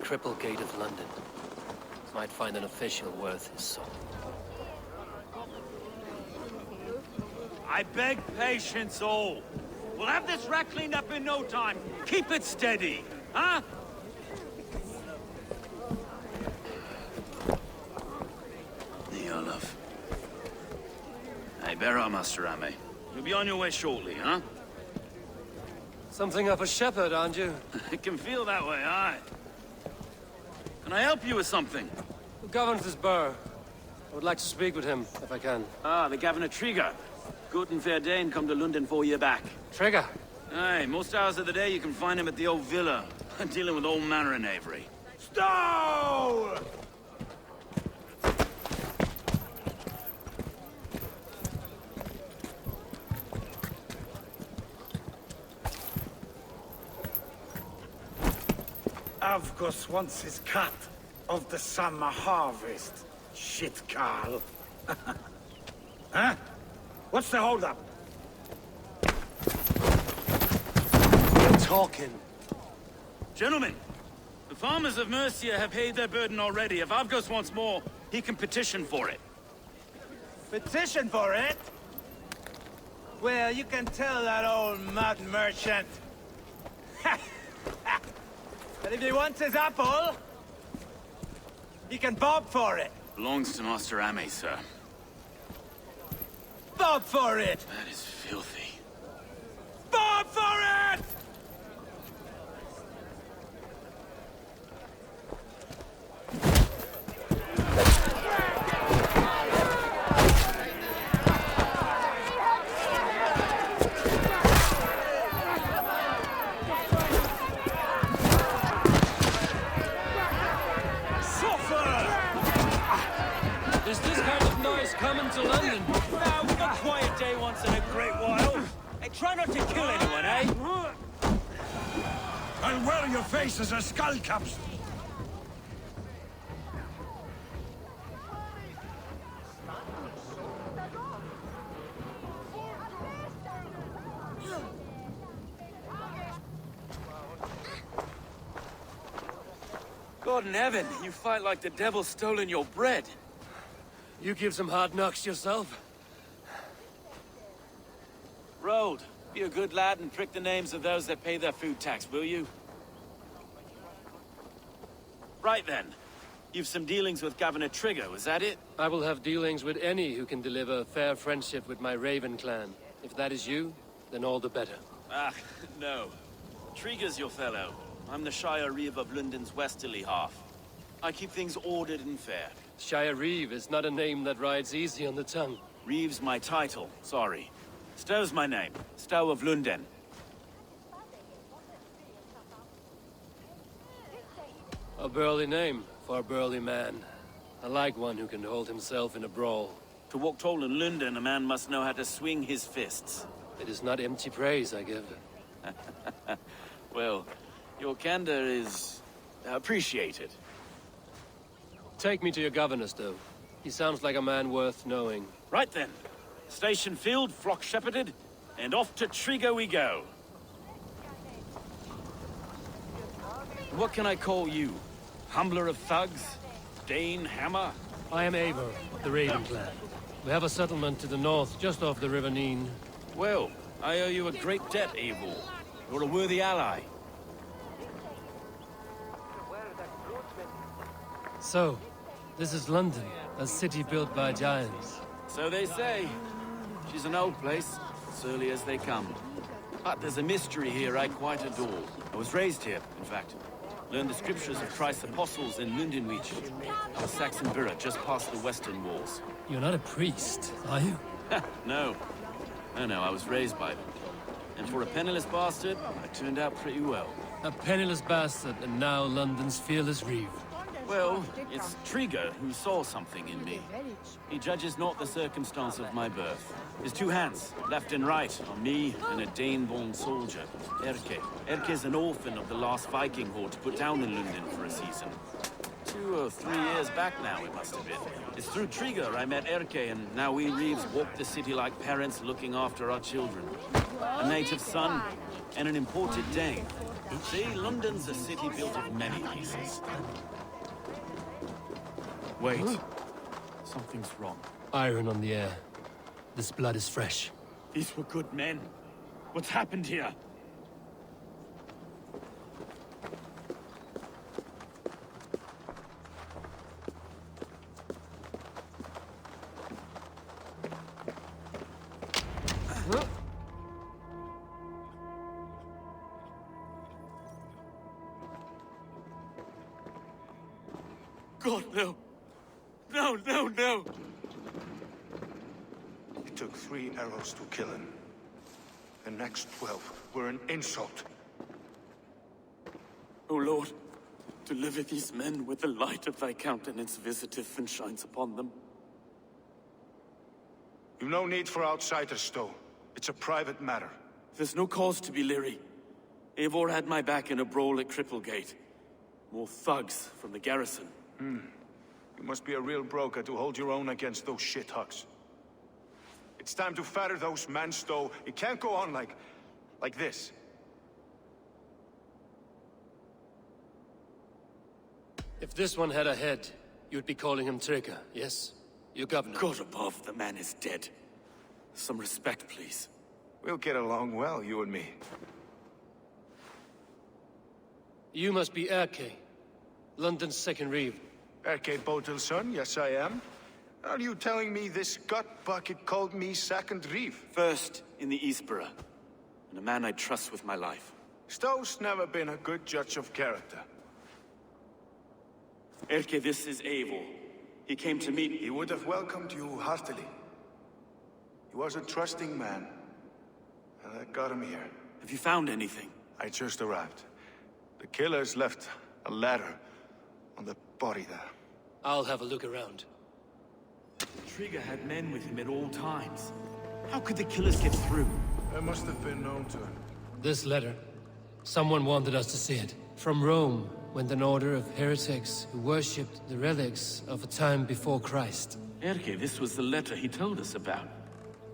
Triple Gate of London. Might find an official worth his salt. I beg patience, all. We'll have this wreck cleaned up in no time. Keep it steady, huh? Neolov. Hey, bear up, Master Ame. You'll be on your way shortly, huh? Something of a shepherd, aren't you? It can feel that way, aye. Can I help you with something? Who governs this burgh? I would like to speak with him, if I can. Ah, the Governor Trigger. Good and fair Dane come to London 4 years back. Trigger? Aye, most hours of the day you can find him at the old villa, dealing with all manner of knavery. Stow! Avgos wants his cut of the summer harvest. Shit, Carl. Huh? What's the holdup? We're talking. Gentlemen, the farmers of Mercia have paid their burden already. If Avgos wants more, he can petition for it. Petition for it? Well, you can tell that old mud merchant. But if he wants his apple, he can bob for it. Belongs to Master Ame, sir. Bob for it! That is filthy. Bob for it! try not to kill anyone, eh? I'll wear your face as a skull caps. God in heaven, you fight like the devil stolen your bread. You give some hard knocks yourself? Road, be a good lad and prick the names of those that pay their food tax, will you? Right then. You've some dealings with Governor Trigger, is that it? I will have dealings with any who can deliver fair friendship with my Raven clan. If that is you, then all the better. Ah, no. Trigger's your fellow. I'm the Shire Reeve of London's westerly half. I keep things ordered and fair. Shire Reeve is not a name that rides easy on the tongue. Reeve's my title, sorry. Stow's my name. Stow of London. A burly name for a burly man. I like one who can hold himself in a brawl. To walk tall in London, a man must know how to swing his fists. It is not empty praise I give. Well, your candor is appreciated. Take me to your governor, Stow. He sounds like a man worth knowing. Right then. Station filled, flock shepherded, and off to Trigo we go. What can I call you? Humbler of thugs? Dane Hammer? I am Eivor, of the Raven clan. We have a settlement to the north, just off the River Neen. Well, I owe you a great debt, Eivor. You're a worthy ally. So, this is London, a city built by giants. So they say. She's an old place, surly as they come. But there's a mystery here I quite adore. I was raised here, in fact. Learned the scriptures of Christ's apostles in Lundenwich, our Saxon borough just past the western walls. You're not a priest, are you? No. No, I was raised by them. And for a penniless bastard, I turned out pretty well. A penniless bastard, and now London's fearless Reeve. Well, it's Trigger who saw something in me. He judges not the circumstance of my birth. His two hands, left and right, on me and a Dane-born soldier, Erke. Erke's an orphan of the last Viking horde put down in London for a season. 2 or 3 years back now, it must have been. It's through Trigger I met Erke, and now we Reeves walk the city like parents looking after our children. A native son, and an imported Dane. See, London's a city built of many pieces. Wait. Something's wrong. Iron on the air. This blood is fresh. These were good men. What's happened here? God, no. No, no, no! It took 3 arrows to kill him. The next 12 were an insult. O Lord, deliver these men with the light of thy countenance visiteth and shines upon them. You've no need for outsiders, Stow. It's a private matter. There's no cause to be leery. Eivor had my back in a brawl at Cripplegate. More thugs from the garrison. You must be a real broker to hold your own against those shithugs. It's time to fetter those men, Stow. It can't go on like this. If this one had a head, you'd be calling him Trigger, yes? Your governor. God above, the man is dead. Some respect, please. We'll get along well, you and me. You must be Erke, London's second Reeve. Erke Botel's son, yes I am. Are you telling me this gut bucket called me second Reeve? First in the Eastborough, and a man I trust with my life. Stow's never been a good judge of character. Erke, this is Eivor. He came to meet... He would have welcomed you heartily. He was a trusting man. And I got him here. Have you found anything? I just arrived. The killers left a ladder on the body there. I'll have a look around. Trigger had men with him at all times. How could the killers get through? It must have been known to him. This letter. Someone wanted us to see it. From Rome went an order of heretics who worshipped the relics of a time before Christ. Erke, this was the letter he told us about.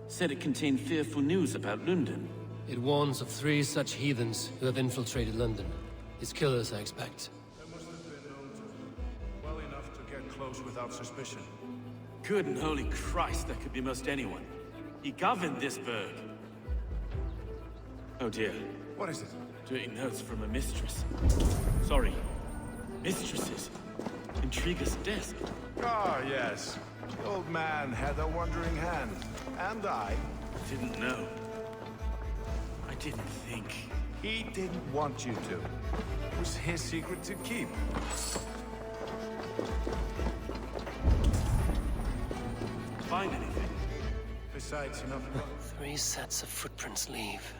Said it contained fearful news about London. It warns of 3 such heathens who have infiltrated London. His killers, I expect. It must have been known to him. Well enough to get close without suspicion. Good and holy Christ, that could be most anyone. He governed this burg. Oh dear. What is it? Dirty notes from a mistress. Sorry. Mistresses. Intrigue's desk. Ah, yes. The old man had a wandering hand. And I didn't know. I didn't think. He didn't want you to. It was his secret to keep. Find anything? Besides, enough. 3 sets of footprints leave.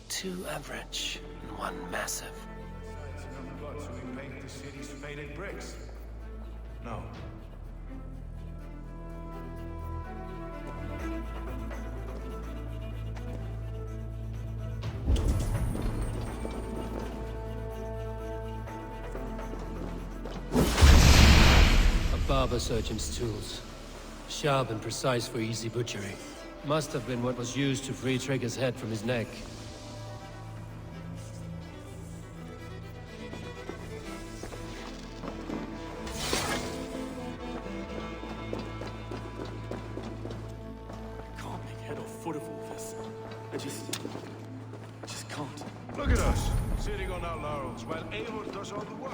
2 average and 1 massive. Besides, enough blood so we paint the city's faded bricks. No. A barber surgeon's tools. Sharp and precise for easy butchery. Must have been what was used to free Trigger's head from his neck. I can't make head or foot of all this. I just can't. Look at us, sitting on our laurels while Eivor does all the work.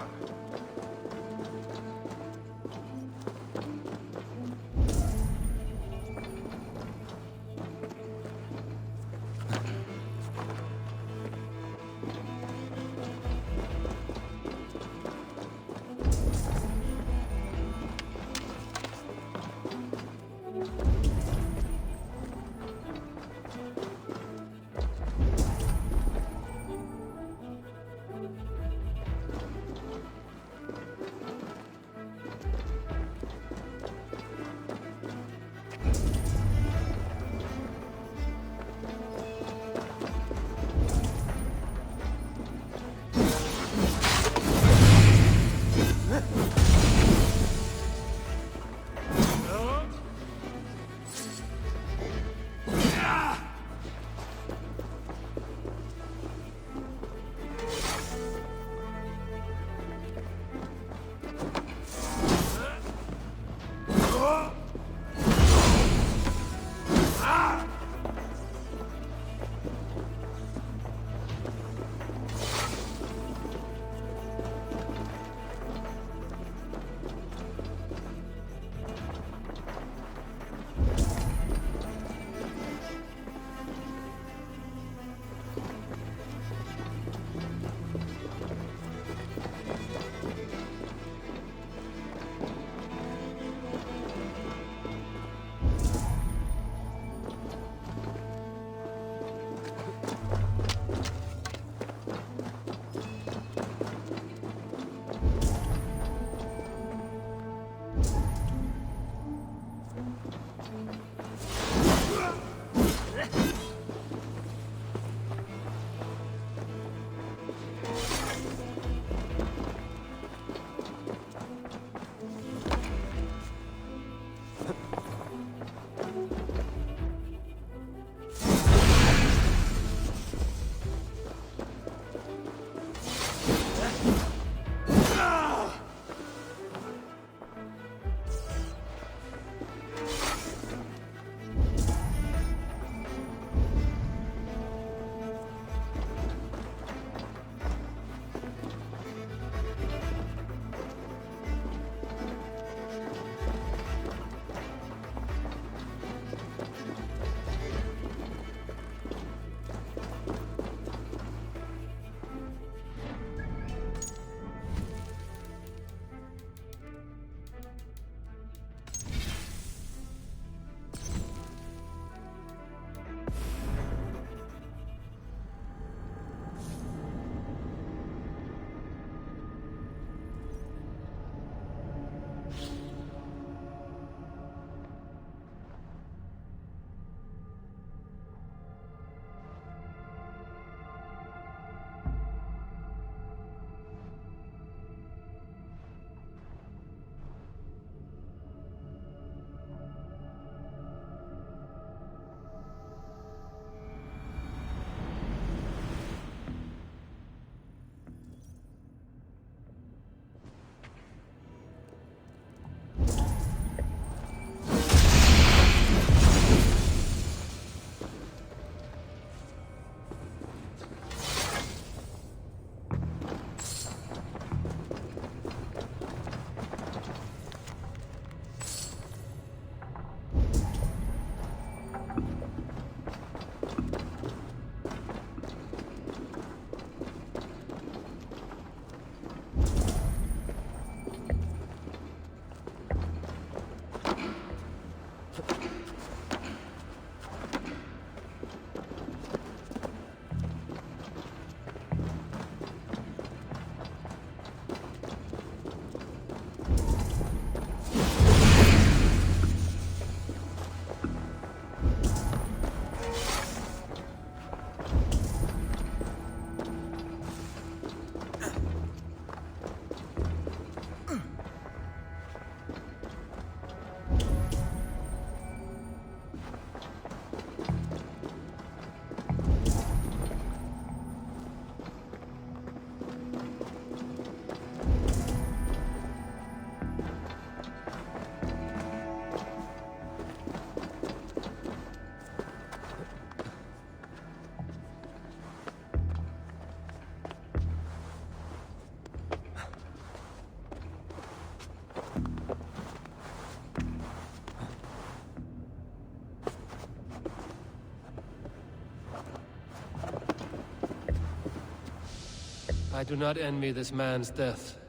I do not envy this man's death.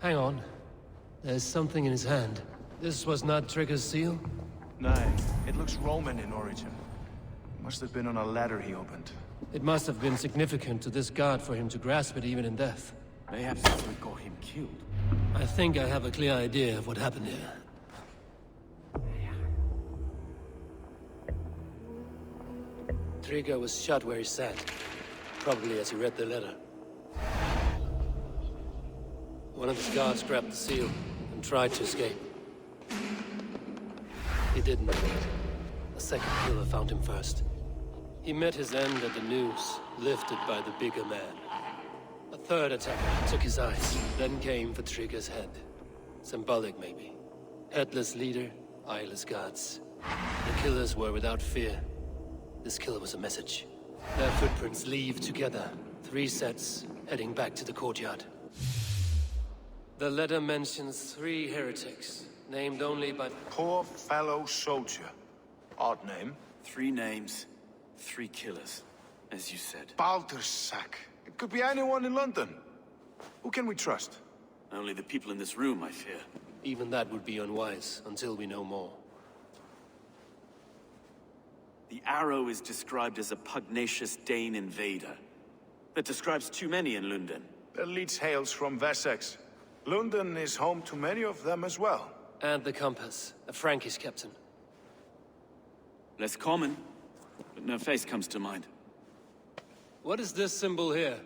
Hang on. There's something in his hand. This was not Trigger's seal? Nay, it looks Roman in origin. Must have been on a ladder he opened. It must have been significant to this god for him to grasp it even in death. Perhaps that's what got him killed. I think I have a clear idea of what happened here. Trigger was shot where he sat. Probably as he read the letter. One of his guards grabbed the seal and tried to escape. He didn't make it. A second killer found him first. He met his end at the noose, lifted by the bigger man. A third attacker took his eyes, then came for Trigger's head. Symbolic, maybe. Headless leader, eyeless guards. The killers were without fear. This killer was a message. Their footprints leave together. 3 sets, heading back to the courtyard. The letter mentions 3 heretics, named only by... Poor fellow soldier. Odd name. 3 names, 3 killers, as you said. Baldersack. It could be anyone in London. Who can we trust? Only the people in this room, I fear. Even that would be unwise, until we know more. The Arrow is described as a pugnacious Dane invader. That describes too many in London. The leech hails from Wessex. London is home to many of them as well. And the Compass, a Frankish captain. Less common, but no face comes to mind. What is this symbol here?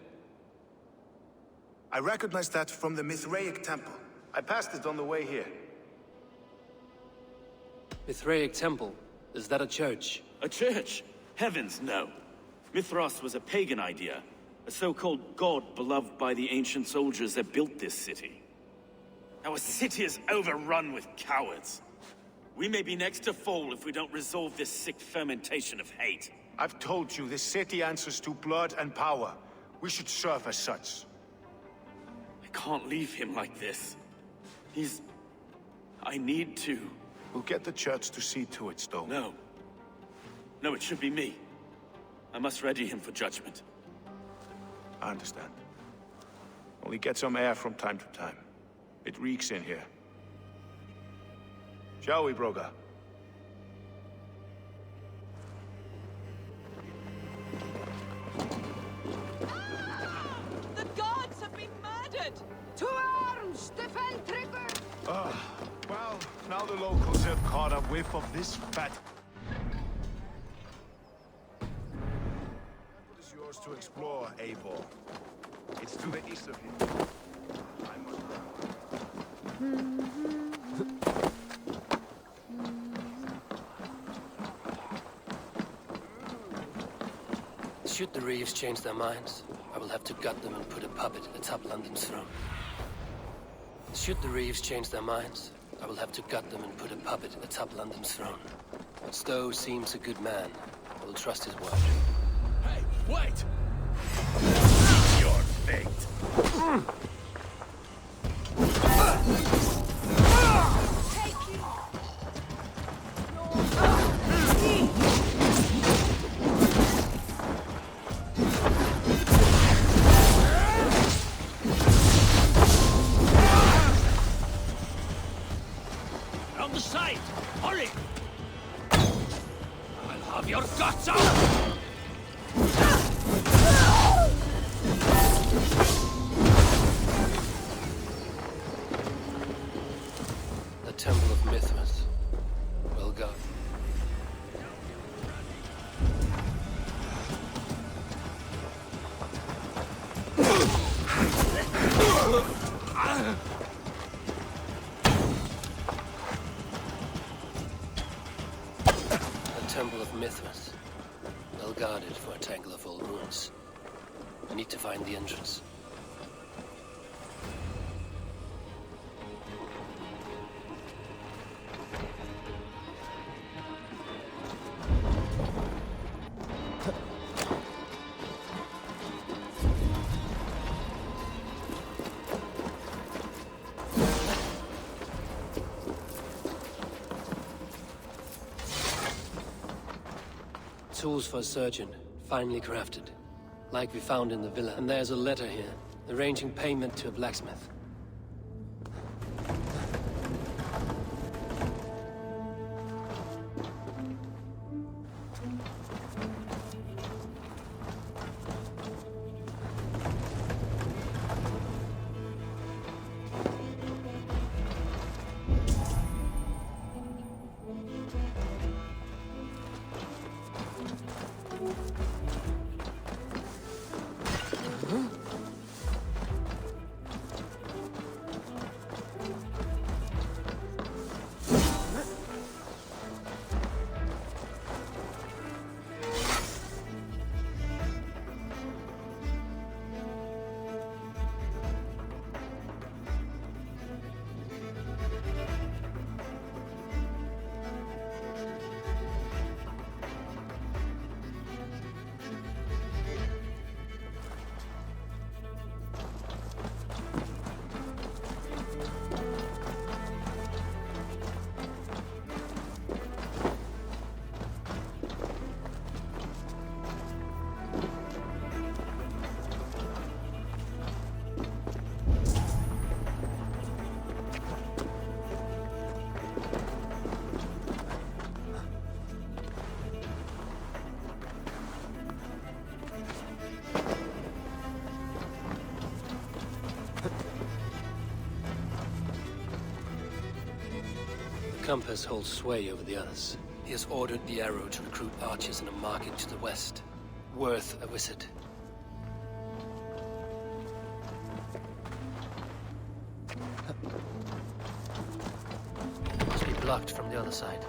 I recognize that from the Mithraic temple. I passed it on the way here. Mithraic temple? Is that a church? A church? Heavens, no. Mithras was a pagan idea. A so-called god beloved by the ancient soldiers that built this city. Our city is overrun with cowards. We may be next to fall if we don't resolve this sick fermentation of hate. I've told you, this city answers to blood and power. We should serve as such. I can't leave him like this. I need to. We'll get the church to see to it, Stowe. No. No, it should be me. I must ready him for judgment. I understand. Only get some air from time to time. It reeks in here. Shall we, Broga? The gods have been murdered! To arms! Defend Trigger! Well, now the locals have caught a whiff of this fat... What is yours to explore, Eivor? It's to the east of here. I must... Should the Reeves change their minds, I will have to gut them and put a puppet atop London's throne. Should the Reeves change their minds, I will have to gut them and put a puppet atop London's throne. Stowe seems a good man. I will trust his word. Hey, wait! Your fate. On the side! Hurry! I'll have your guts out! The Temple of Mithras. Well guarded. The Temple of Mithras. Well guarded for a tangle of old ruins. I need to find the entrance. Tools for a surgeon, finely crafted. like we found in the villa. And there's a letter here, arranging payment to a blacksmith. Compass holds sway over the others. He has ordered the arrow to recruit archers in a market to the west. Worth a visit. Must be blocked from the other side.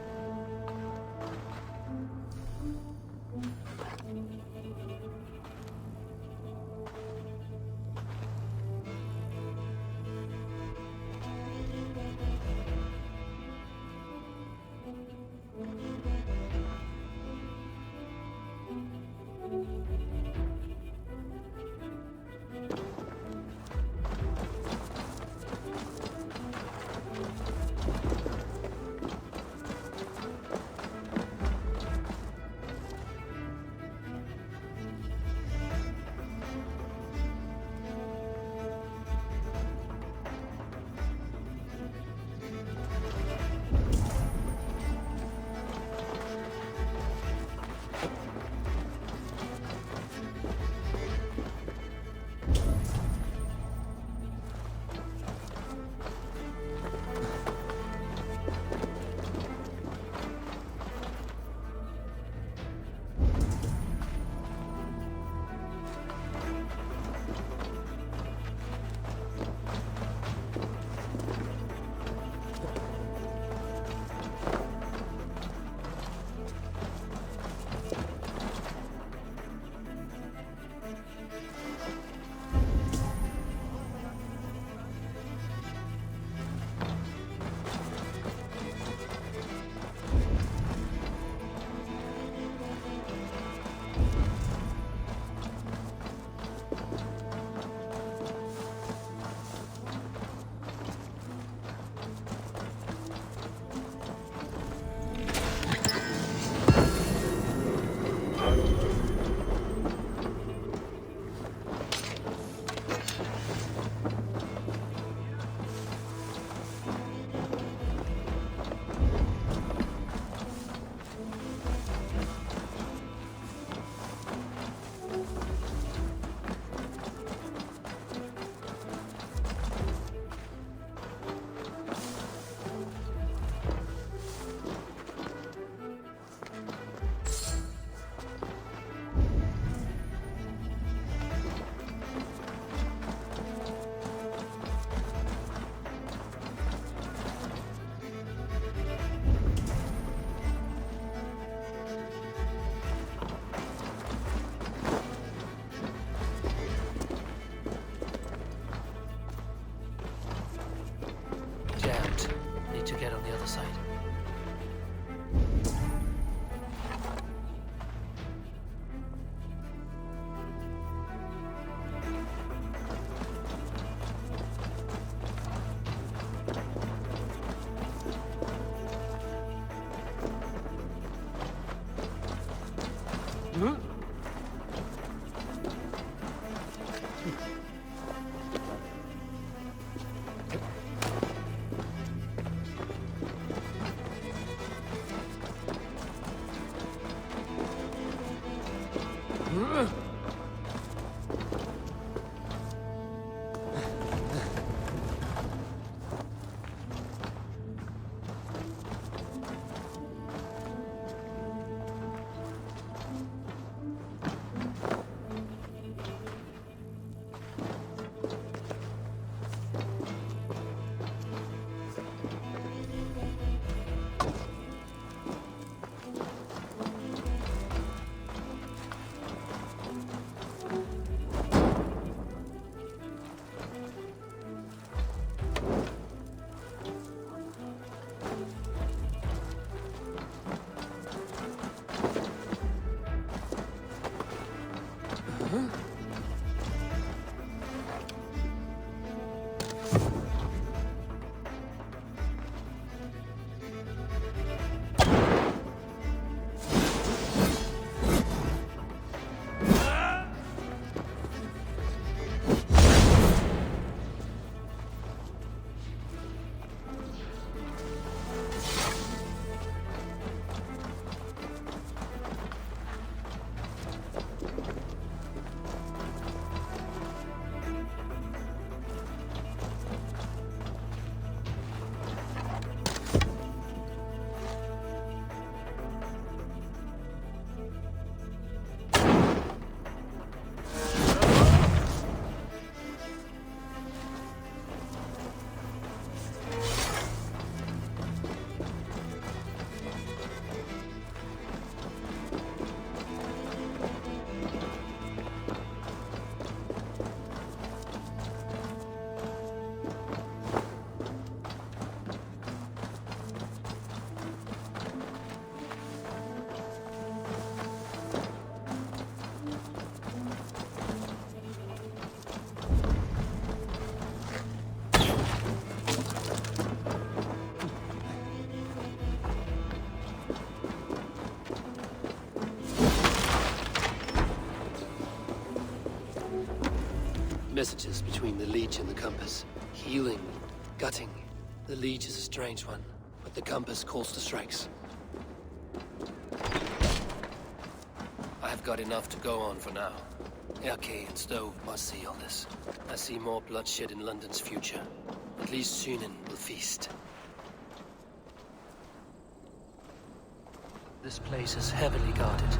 Messages between the Leech and the Compass. Healing, gutting. The Leech is a strange one, but the Compass calls to strikes. I have got enough to go on for now. Erke and Stove must see all this. I see more bloodshed in London's future. At least Sunan will feast. This place is heavily guarded.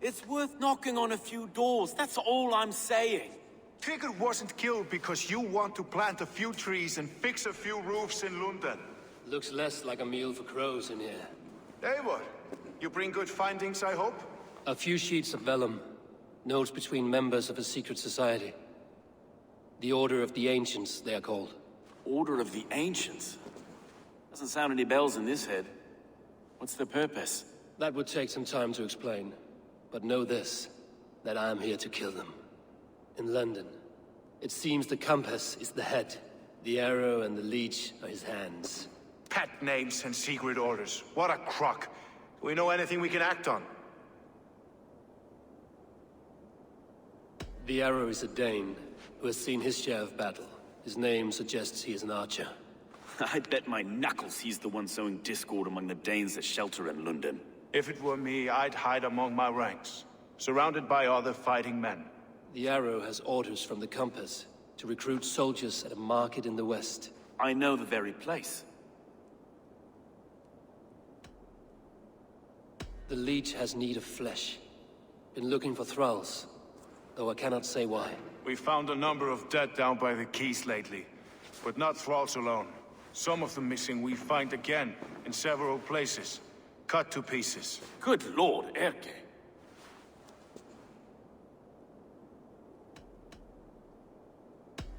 It's worth knocking on a few doors, that's all I'm saying. Tigger wasn't killed because you want to plant a few trees and fix a few roofs in London. Looks less like a meal for crows in here. Eivor, you bring good findings, I hope? A few sheets of vellum. Notes between members of a secret society. The Order of the Ancients, they are called. Order of the Ancients? Doesn't sound any bells in this head. What's their purpose? That would take some time to explain. But know this, that I am here to kill them. In London, it seems the Compass is the head. The arrow and the leech are his hands. Pet names and secret orders. What a crock. Do we know anything we can act on? The arrow is a Dane, who has seen his share of battle. His name suggests he is an archer. I'd bet my knuckles he's the one sowing discord among the Danes that shelter in London. If it were me, I'd hide among my ranks, surrounded by other fighting men. The arrow has orders from the Compass to recruit soldiers at a market in the west. I know the very place. The Leech has need of flesh. Been looking for thralls, though I cannot say why. We found a number of dead down by the quays lately, but not thralls alone. Some of the missing we find again in several places, cut to pieces. Good lord, Erke.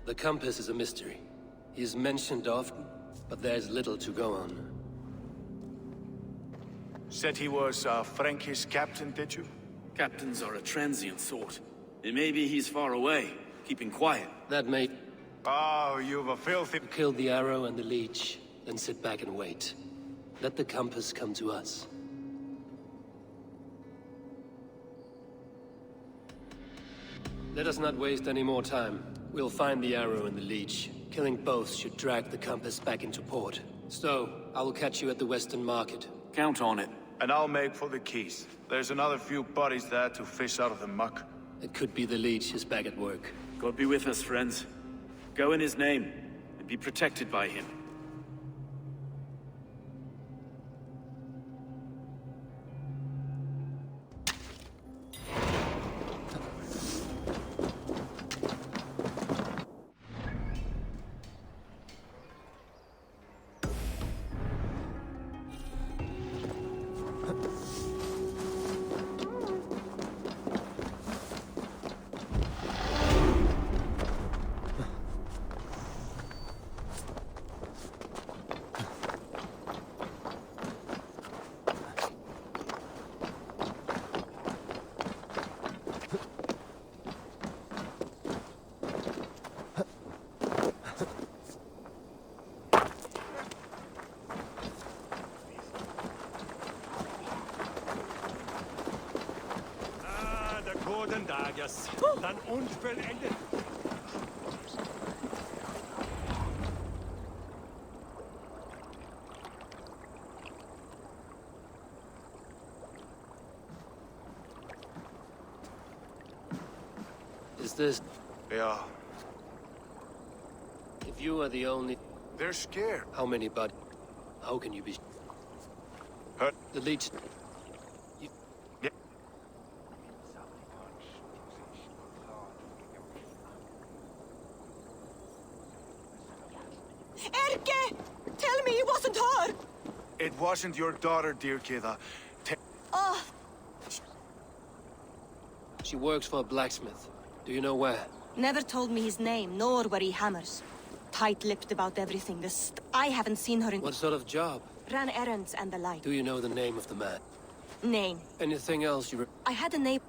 The compass is a mystery. He is mentioned often, but there's little to go on. Said he was a Frankish captain, did you? Captains are a transient sort. It may be he's far away, keeping quiet. That may... Oh, you've a filthy... Kill the arrow and the leech, then sit back and wait. Let the compass come to us. Let us not waste any more time. We'll find the arrow and the leech. Killing both should drag the compass back into port. So, I will catch you at the Western Market. Count on it. And I'll make for the quays. There's another few bodies there to fish out of the muck. It could be the leech is back at work. God be with us, friends. Go in his name, and be protected by him. Guten Tages. Dann unvollendet. Is this... Yeah. If you are the only... They're scared. How many but... How can you be... Hurt. The leech... Yeah. Erke! Tell me it wasn't her! It wasn't your daughter, dear Kida. Oh! She works for a blacksmith. Do you know where? Never told me his name, nor where he hammers. Tight-lipped about everything. I haven't seen her in... What sort of job? Ran errands and the like. Do you know the name of the man? Name. Anything else you... I had a neighbor...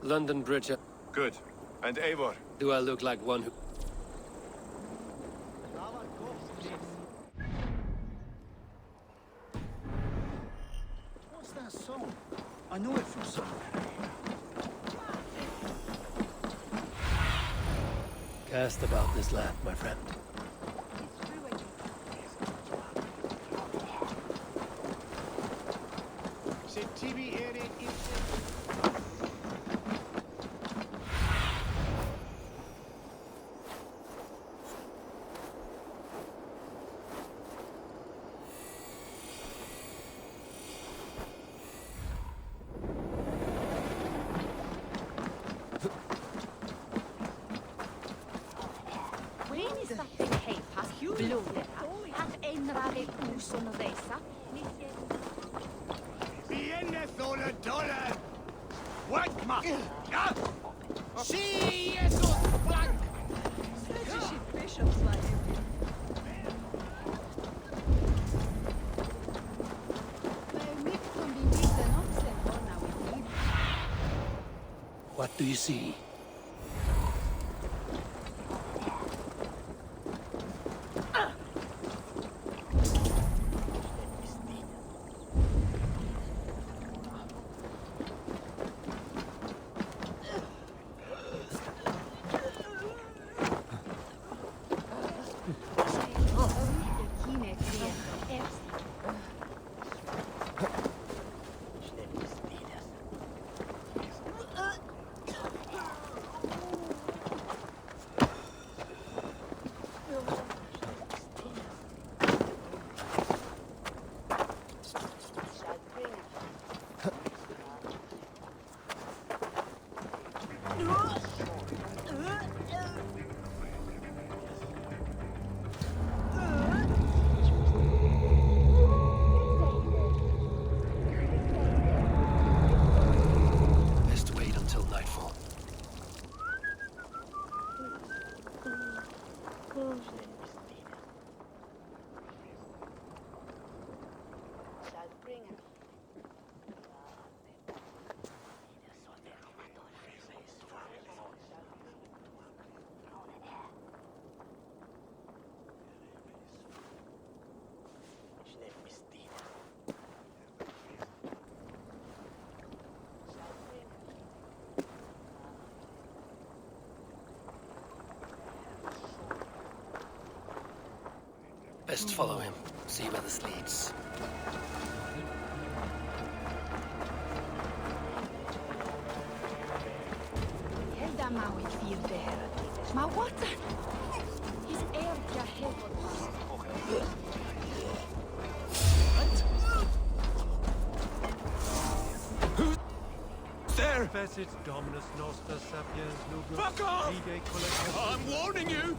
London Bridge... Good. And Eivor? Do I look like one who... What's that song? I know it from somewhere. Cast about this land, my friend. Viene sola dollar! What ma? Ja! Sí, esos flank! What do you see? Best follow him. See where this leads. Helda má ik vier ver. Maar wat? Is ja There! Facet Dominus Noster Sapiens Lugos. Fuck off! I'm warning you!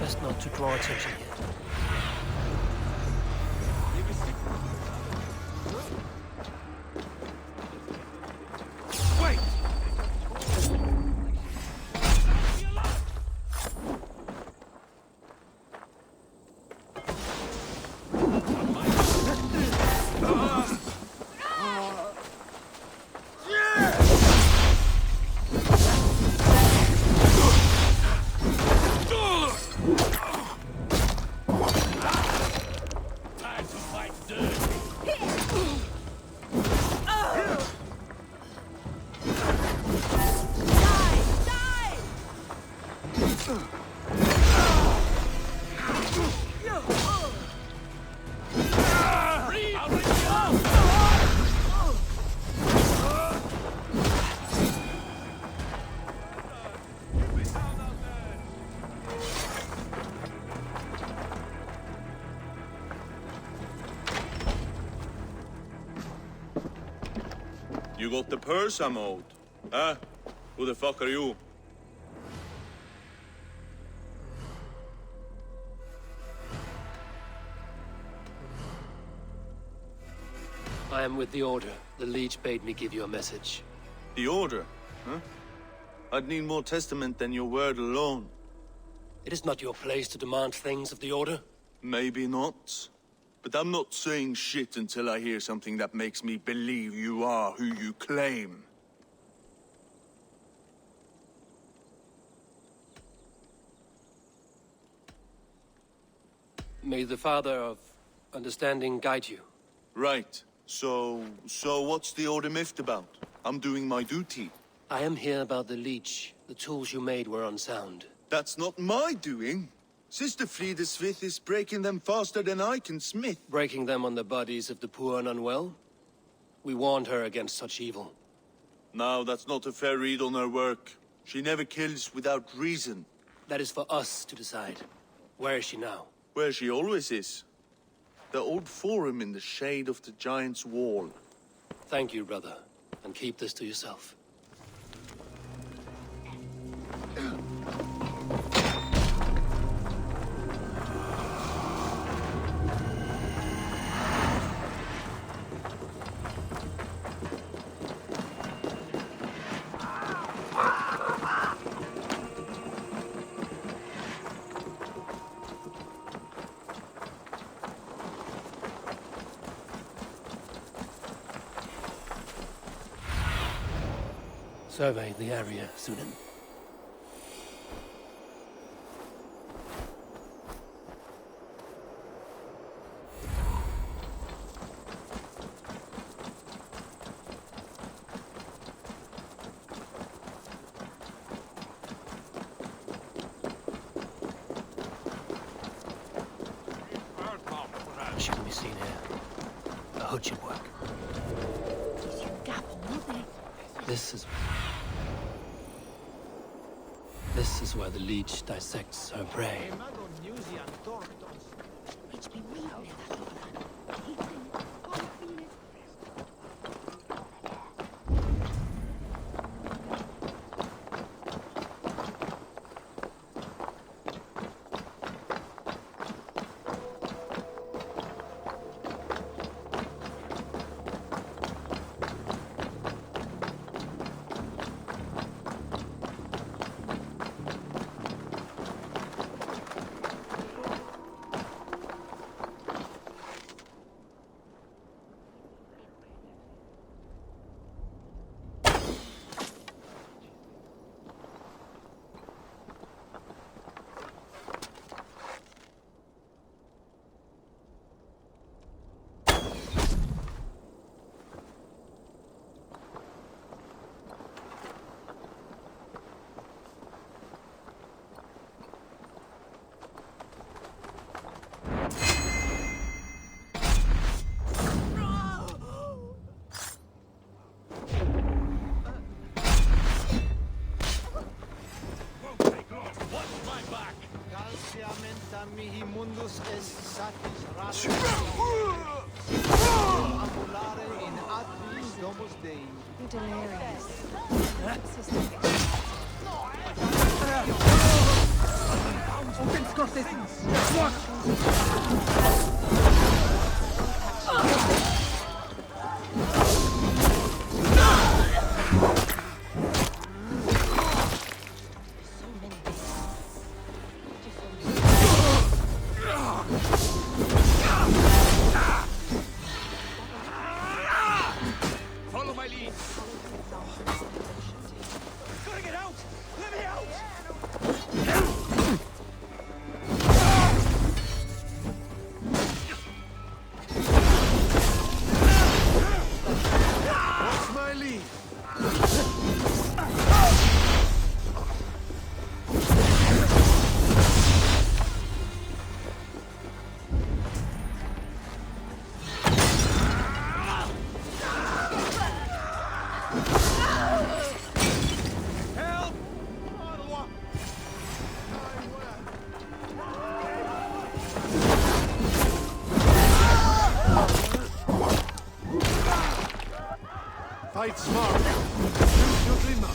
Best not to draw attention here. You got the purse I'm owed. Huh? Who the fuck are you? I am with the Order. The Leech bade me give you a message. The Order? Huh? I'd need more testament than your word alone. It is not your place to demand things of the Order. Maybe not. But I'm not saying shit until I hear something that makes me believe you are who you claim. May the Father of Understanding guide you. Right. So what's the Order miffed about? I'm doing my duty. I am here about the Leech. The tools you made were unsound. That's not my doing. Sister Frida Smith is breaking them faster than I can smith. Breaking them on the bodies of the poor and unwell? We warned her against such evil. No, that's not a fair read on her work. She never kills without reason. That is for us to decide. Where is she now? Where she always is. The old forum in the shade of the Giant's Wall. Thank you, brother. And keep this to yourself. Survey the area, Sunan. Shouldn't be seen here. A hood should work. This is where the Leech dissects her prey. mihi mundus es satis ratio ambulare in atris domus Dei. You're delirious. Follow my lead. Gotta get out! Let me out! What's my lead? Help! Fight smart. Use your glimmer.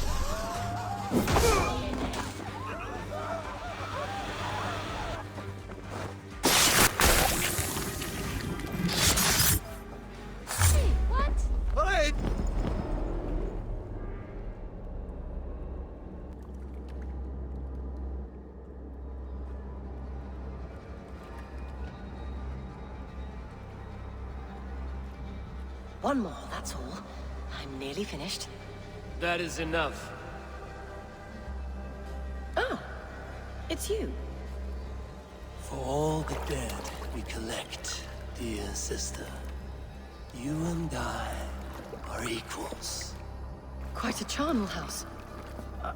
What? Hey! One more, that's all. I'm nearly finished. That is enough. Oh, it's you. For all the dead we collect, dear sister, you and I are equals. Quite a charnel house.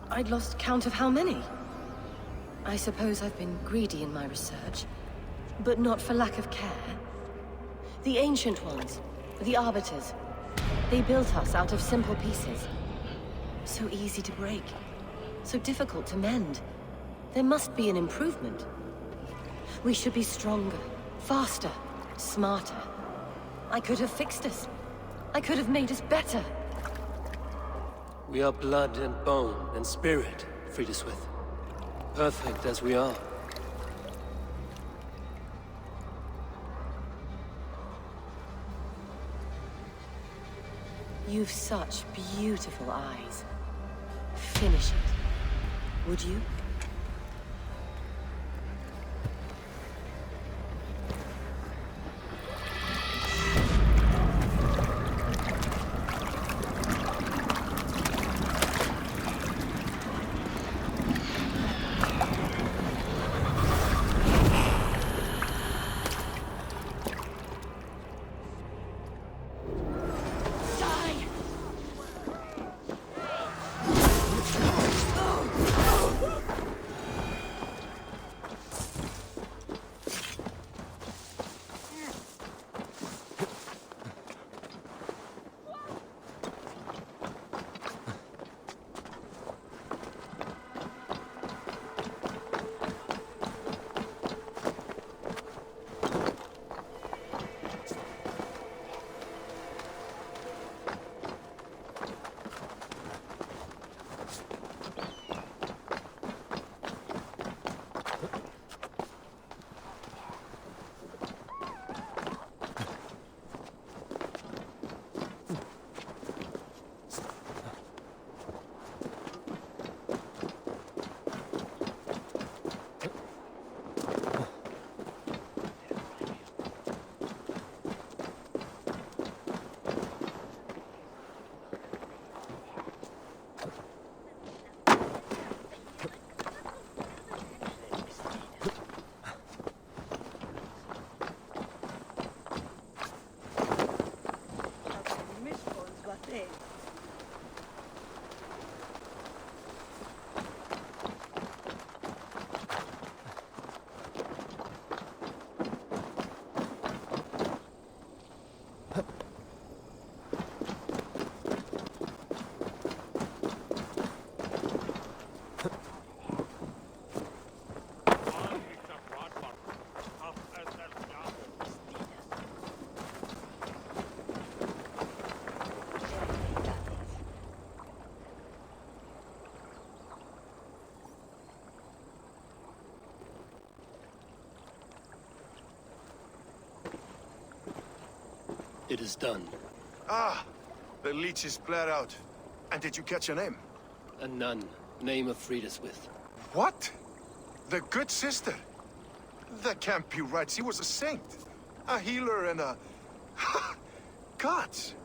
I'd lost count of how many. I suppose I've been greedy in my research, but not for lack of care. The Ancient Ones, the Arbiters, they built us out of simple pieces. So easy to break, so difficult to mend. There must be an improvement. We should be stronger, faster, smarter. I could have fixed us. I could have made us better. We are blood and bone and spirit, Friedeswith. Perfect as we are. You've such beautiful eyes. Finish it. Would you? It is done. Ah, the leech is bled out. And did you catch a name? A nun. Name of Friedeswith. What? The good sister? That can't be right. She was a saint. A healer and a... Gods!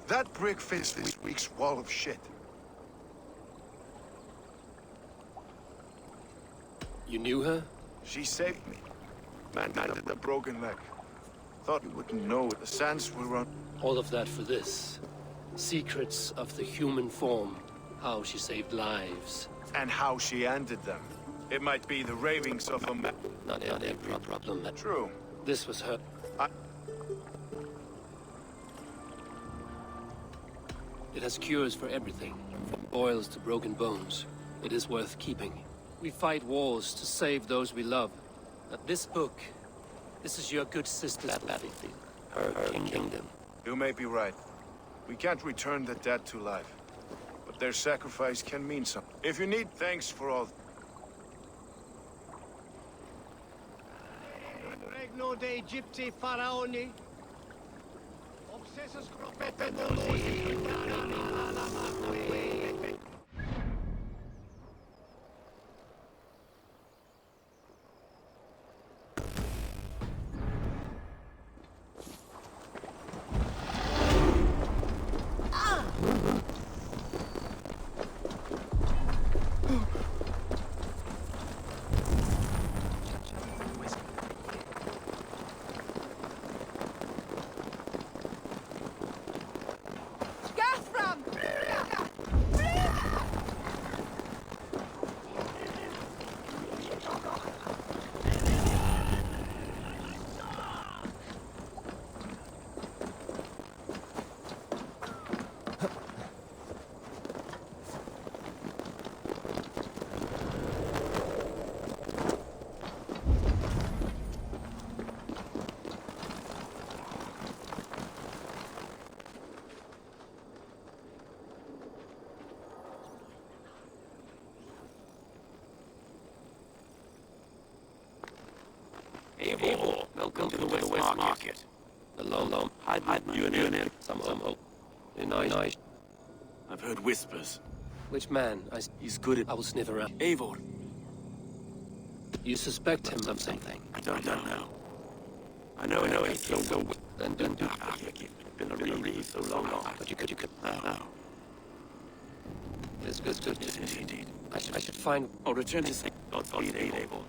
That brick fits this week's wall of shit. You knew her? She saved me. Man with a broken leg. Thought you wouldn't know the sands were on... All of that for this. Secrets of the human form. How she saved lives. And how she ended them. It might be the ravings of a man. Not every problem. True. This was her. It has cures for everything, from boils to broken bones. It is worth keeping. We fight wars to save those we love. But this book, this is your good sister's battlefield. Her kingdom. You may be right. We can't return the dead to life. But their sacrifice can mean something. If you need thanks for all... Regno dei Egypti Faraoni. Obsessus Eivor, welcome to the West Market. Alone. Hide you in some hope. Nice. I've heard whispers. Which man? He's good at... I will sniff around. Eivor. You suspect him of something? I don't know. I know he's so good. Then don't do it. Been a read so long. But you could. No. It is good. It is indeed. I should find... I'll return to say... God speed, Eivor.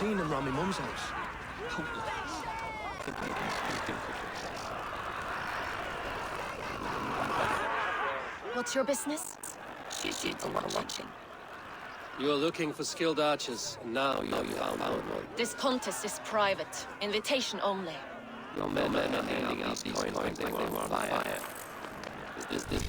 seen them round my mum's house. What's your business? Watching. You are looking for skilled archers, and now you found one. This contest is private. Invitation only. Your men are handing out these coins like they were on fire. Is this...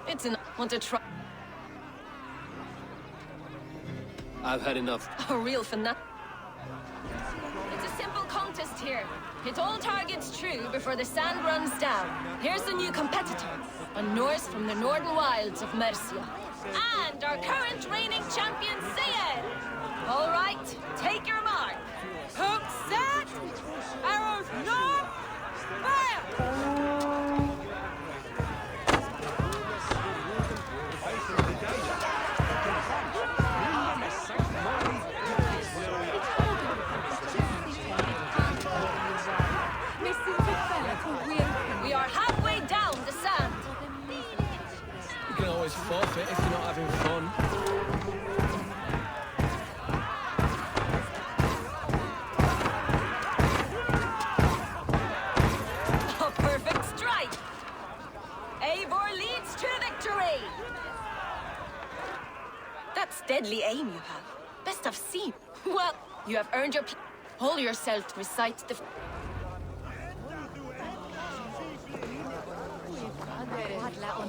It's enough. Want to try? I've had enough. A real fanatic. It's a simple contest here. Hit all targets true before the sand runs down. Here's the new competitor, a Norse from the northern wilds of Mercia. And our current reigning champion, Ciel! All right, take your mark. Hook set! Arrows north! Fire! We are halfway down the sand. You can always forfeit if you're not having fun. A perfect strike. Eivor leads to victory. That's deadly aim you have. Best I've seen. Well, you have earned your... Hold yourself to recite the... Parla om